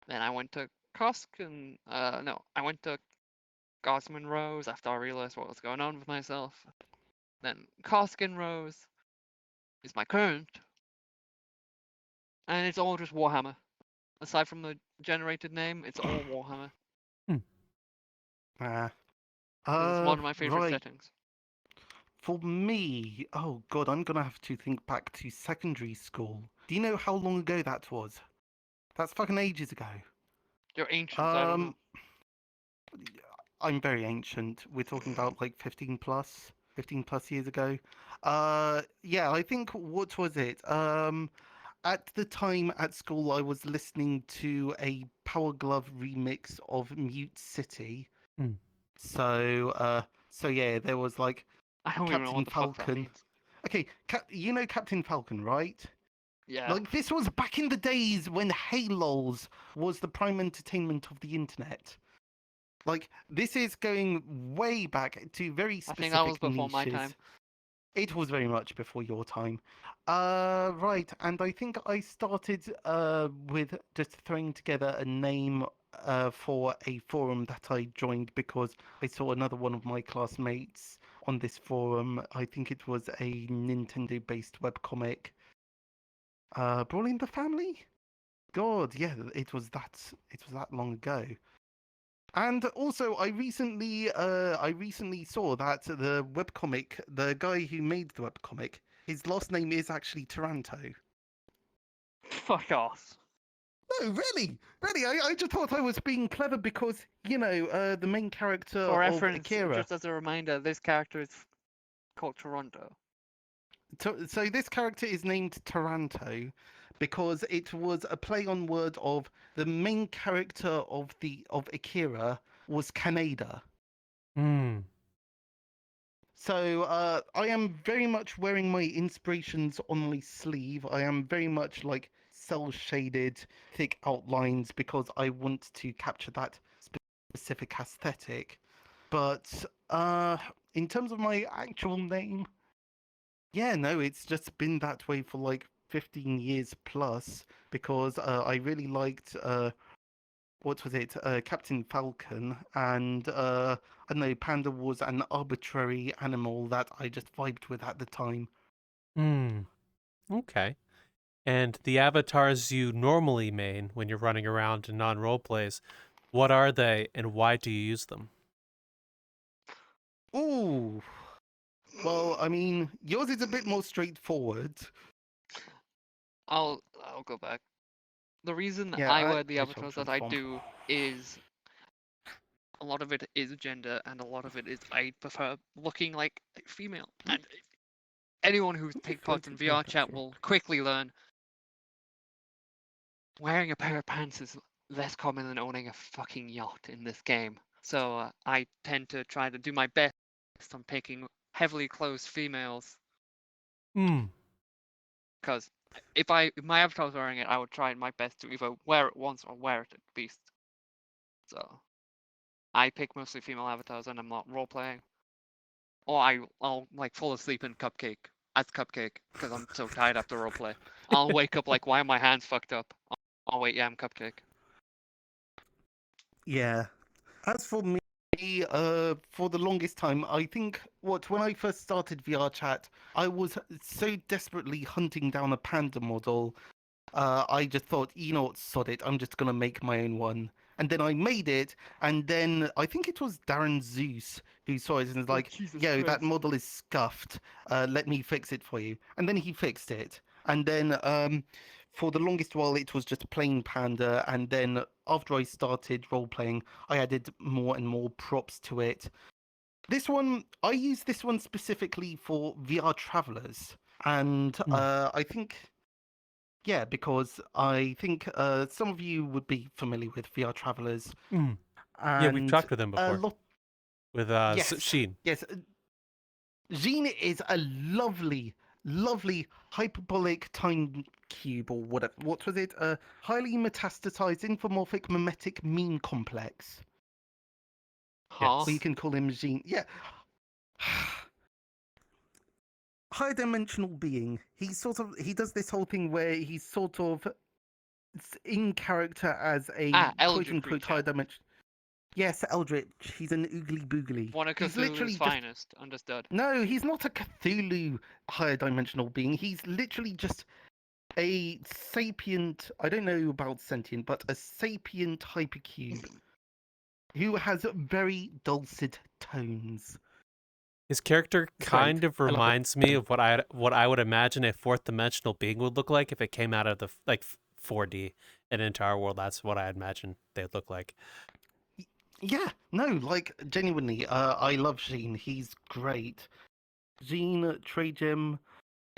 Then I went to Koskin. No, I went to Godsman Rose after I realized what was going on with myself. Then Koskin Rose is my current. And it's all just Warhammer. Aside from the generated name, it's all Warhammer. It's one of my favorite Right. settings. For me, oh god, I'm gonna have to think back to secondary school. Do you know how long ago that was? That's fucking ages ago. You're ancient, I don't know. I'm very ancient. We're talking about like 15 plus. 15 plus years ago. Yeah, I think, what was it? At the time at school, I was listening to a Power Glove remix of Mute City. Hmm. So yeah, there was like I don't even know Captain what the fuck that Falcon. means. Okay, you know Captain Falcon, right? Yeah. Like, this was back in the days when Halos was the prime entertainment of the internet. Like, this is going way back to very I think that was specific before my niches. time. It was very much before your time. Right, and I think I started with just throwing together a name for a forum that I joined because I saw another one of my classmates on this forum. I think it was a Nintendo-based webcomic. Brawling the Family? God, yeah, it was that long ago. And also, I recently saw that the webcomic, the guy who made the webcomic, his last name is actually Taranto. Fuck off. No, really, really, I just thought I was being clever because, you know, the main character For of reference, Akira. just as a reminder, this character is called Toronto. So this character is named Taranto because it was a play on word of the main character of Akira was Kaneda. Hmm. So I am very much wearing my inspirations on my sleeve. I am very much like cell shaded, thick outlines because I want to capture that specific aesthetic. But in terms of my actual name, yeah, no, it's just been that way for like 15 years plus because I really liked what was it? Captain Falcon, and I don't know, Panda was an arbitrary animal that I just vibed with at the time. Hmm. Okay. And the avatars you normally main when you're running around in non-role plays, what are they and why do you use them? Ooh, well, I mean, yours is a bit more straightforward. I'll go back. The reason Yeah, I wear the I shall avatars that I transform. do is a lot of it is gender, and a lot of it is I prefer looking like a female. And anyone who's take part in VR chat will quickly learn wearing a pair of pants is less common than owning a fucking yacht in this game. So I tend to try to do my best on picking heavily clothed females, Hmm. because if my avatar was wearing it, I would try my best to either wear it once or wear it at least. So I pick mostly female avatars when I'm not role playing, or I'll like fall asleep in Cupcake as Cupcake because I'm so tired after role play. I'll wake up like, why are my hands fucked up? Oh wait, yeah, I'm Cupcake. Yeah. As for me, for the longest time, I think when I first started VR chat, I was so desperately hunting down a panda model. I just thought, you know what, sod it, I'm just gonna make my own one. And then I made it, and then I think it was Darren Zeus who saw it and was like, Jesus yo, that Christ. model is scuffed. Let me fix it for you. And then he fixed it. And then for the longest while, it was just plain panda. And then after I started role playing, I added more and more props to it. This one, I use this one specifically for VR travelers. And I think, yeah, because I think some of you would be familiar with VR travelers. Hmm. And Yeah, we've talked with them before. With yes, Sheen. yes. Jean is a lovely, lovely hyperbolic time cube, or whatever. What was it? A highly metastasized infomorphic mimetic meme complex. Huh? Or you can call him Jean. Yeah. High dimensional being. He does this whole thing where he's sort of in character as a quote Eldritch unquote creature. high dimension. Yes, Eldritch. He's an oogly boogly. One of He's Cthulhu's literally just finest. Understood. no. He's not a Cthulhu higher dimensional being. He's literally just a sapient. I don't know about sentient, but a sapient hypercube who has very dulcet tones. His character It's great. kind of I love it. reminds me of what I would imagine a fourth dimensional being would look like if it came out of the 4D and into our world. That's what I imagine they'd look like. Yeah, no, like genuinely, I love Sheen. He's great. Gene, Trajim,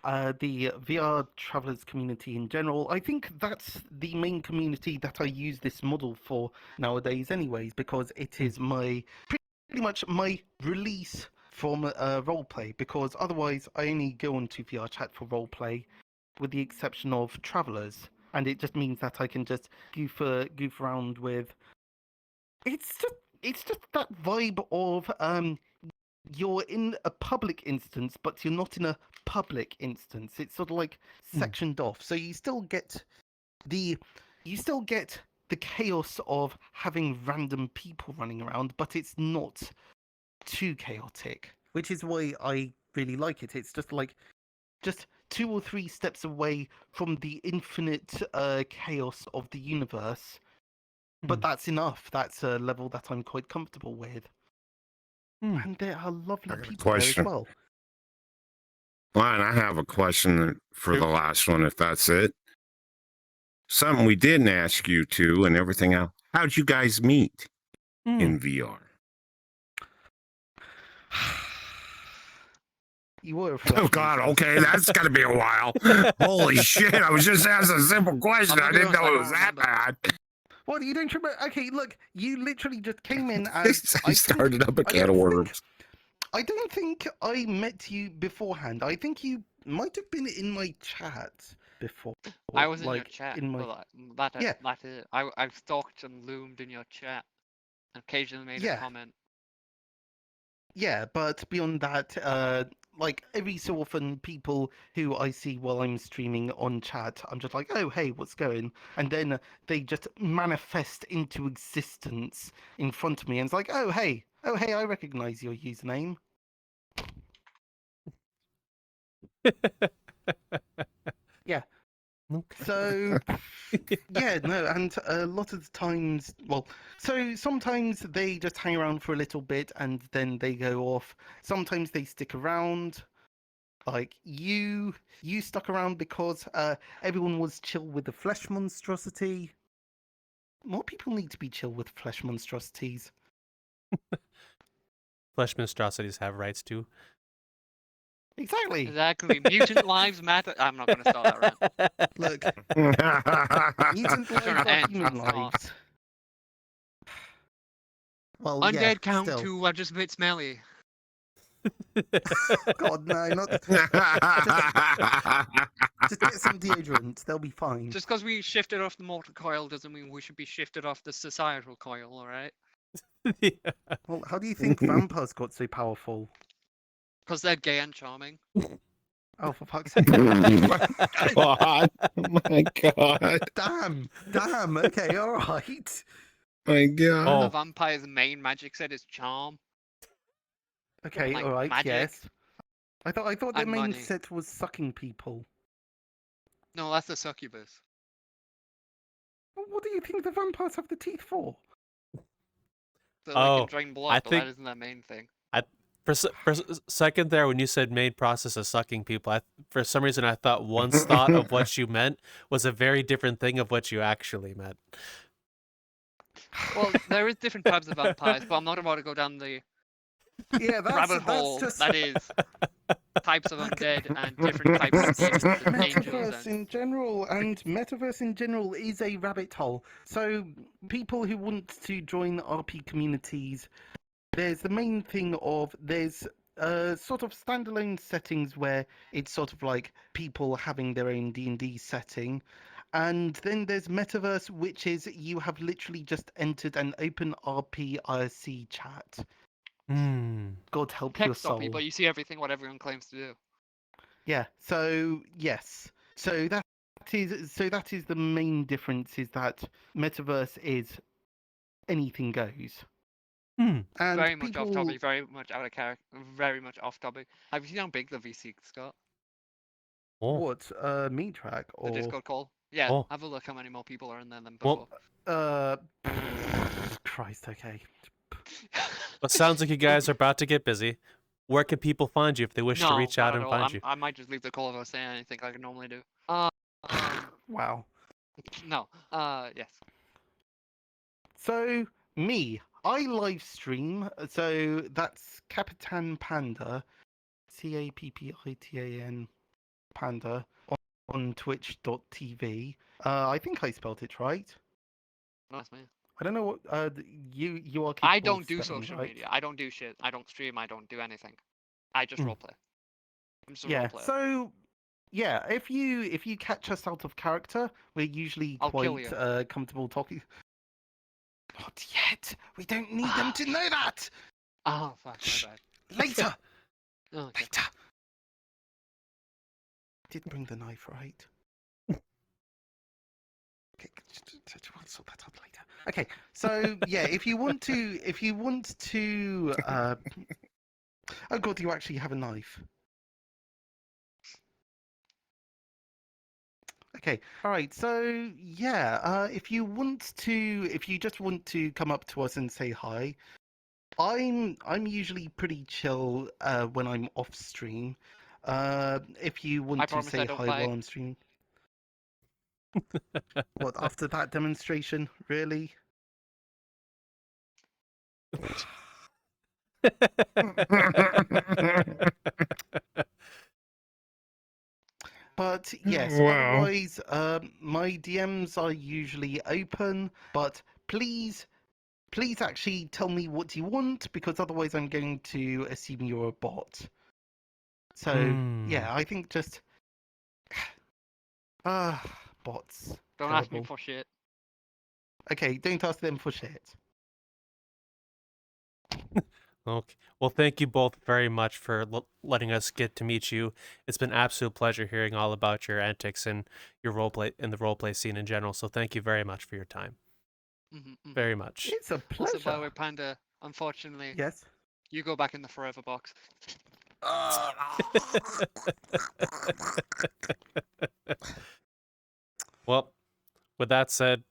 the VR travelers community in general. I think that's the main community that I use this model for nowadays, anyways, because it is my pretty much my release from roleplay. Because otherwise, I only go onto VRChat for roleplay, with the exception of travelers, and it just means that I can just goof around with. It's just that vibe of you're in a public instance, but you're not in a public instance. It's sort of like sectioned off, so you still get the chaos of having random people running around, but it's not too chaotic, which is why I really like it. It's just 2 or 3 steps away from the infinite chaos of the universe, but that's enough. That's a level that I'm quite comfortable with. And there are lovely I got a people there as question. well. Ryan, I have a question for the last one, if that's it. Something we didn't ask you to and everything else. How'd you guys meet in VR? You were a Oh, flesh God. monster. Okay, that's got to be a while. Holy shit. I was just asking a simple question. I didn't know it was that bad. What, you don't remember? Okay, look, you literally just came in as... I started up a can of worms. I don't think I met you beforehand. I think you might have been in my chat before. I was in your like, chat. in my... Well, Yeah. that is. I've stalked and loomed in your chat, and occasionally made a Yeah. comment. Yeah, but beyond that, like every so often, people who I see while I'm streaming on chat, I'm just like, oh, hey, what's going? And then they just manifest into existence in front of me, and it's like, oh, hey, I recognize your username. Yeah. So, yeah, no, and a lot of the times, well, so sometimes they just hang around for a little bit and then they go off. Sometimes they stick around. Like you stuck around because everyone was chill with the flesh monstrosity. More people need to be chill with flesh monstrosities. Flesh monstrosities have rights too. Exactly. Exactly. Mutant lives matter. I'm not going to start that rant. Look, mutant Sure, lives are and human start. lives. Well, Undead yeah, count still. 2 are just a bit smelly. God, no, not. Just get some deodorant. They'll be fine. Just because we shifted off the mortal coil doesn't mean we should be shifted off the societal coil, alright? Well, how do you think vampires got so powerful? Because they're gay and charming. Oh, for fuck's sake. God. Oh my God. Damn. Okay, all right. My God. Oh. The vampire's main magic set is charm. Okay, Like all right. magic Yes. I thought their and main money. set was sucking people. No, that's the succubus. What do you think the vampires have the teeth for? So they Oh, can drain blood, I but think- that isn't their main thing. For a second there, when you said main process of sucking people, for some reason I thought one's thought of what you meant was a very different thing of what you actually meant. Well, there is different types of vampires, but I'm not about to go down the Yeah, rabbit hole just that is types of undead and different types of demons and angels Metaverse and in general, and Metaverse in general is a rabbit hole. So people who want to join RP communities, there's the main thing of there's sort of standalone settings where it's sort of like people having their own D&D setting. And then there's Metaverse, which is you have literally just entered an open RP IRC chat. God help your text soul. copy, but you see everything what everyone claims to do. Yeah. So yes. So that is the main difference, is that Metaverse is anything goes. And Very much people... off topic, very much out of character, very much off topic. Have you seen how big the VC's got? Oh. What? meatrackm The or Discord call? Yeah, Oh. have a look how many more people are in there than before. Well, Christ, okay. It sounds like you guys are about to get busy. Where can people find you if they wish to No, reach not out at and all. find you? I might just leave the call without saying anything like I normally do. Wow. No. Yes. So me, I live stream. So that's Captpanda. CAPPITAN Panda on twitch.tv. I think I spelled it right. That's me. I don't know what you are. I capable of don't do spelling, social right? media. I don't do shit. I don't stream. I don't do anything. I just roleplay. I'm just a Yeah. roleplayer. So yeah, if you catch us out of character, we're usually I'll kill quite you. comfortable talking. Not yet. We don't need them to know that. Oh fuck, Shh. my bad. Later. Oh, okay. Later. Didn't bring the knife, right? Okay, we'll sort that out later. Okay, so yeah, if you want to, oh god, you actually have a knife. Okay, all right. So yeah, if you just want to come up to us and say hi, I'm usually pretty chill when I'm off stream. If you want I to promise I say don't hi fight. while I'm streaming. What, after that demonstration? Really? But yes, Wow. otherwise, my DMs are usually open. But please actually tell me what you want, because otherwise I'm going to assume you're a bot. So yeah, I think just bots. Don't ask me Terrible. for shit. Okay, don't ask them for shit. Okay. Well, thank you both very much for letting us get to meet you. It's been an absolute pleasure hearing all about your antics and your roleplay and the roleplay scene in general. So thank you very much for your time. Very much. It's a Also, by the pleasure. way, Panda, unfortunately, Yes. you go back in the forever box. Well, with that said,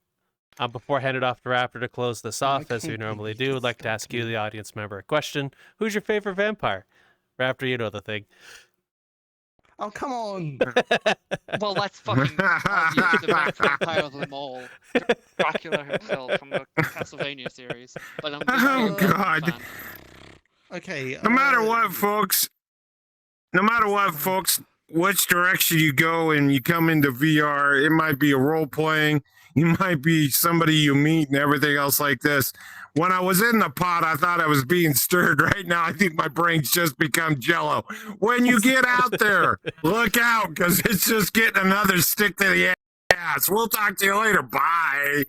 before I hand it off to Raptor to close this off, as we can't normally believe do, you I'd like to stabbed ask you, me. the audience member, a question. Who's your favorite vampire? Raptor, you know the thing. Oh, come on. Well, that's fucking obvious. The best vampire of them all, Dracula himself from the Castlevania series. But I'm just Oh, a Belgian God. fan. Okay. No matter what, folks, which direction you go and you come into VR, it might be a role playing, you might be somebody you meet and everything else like this. When I was in the pot, I thought I was being stirred. Right now, I think my brain's just become jello. When you get out there, look out, because it's just getting another stick to the ass. We'll talk to you later. Bye.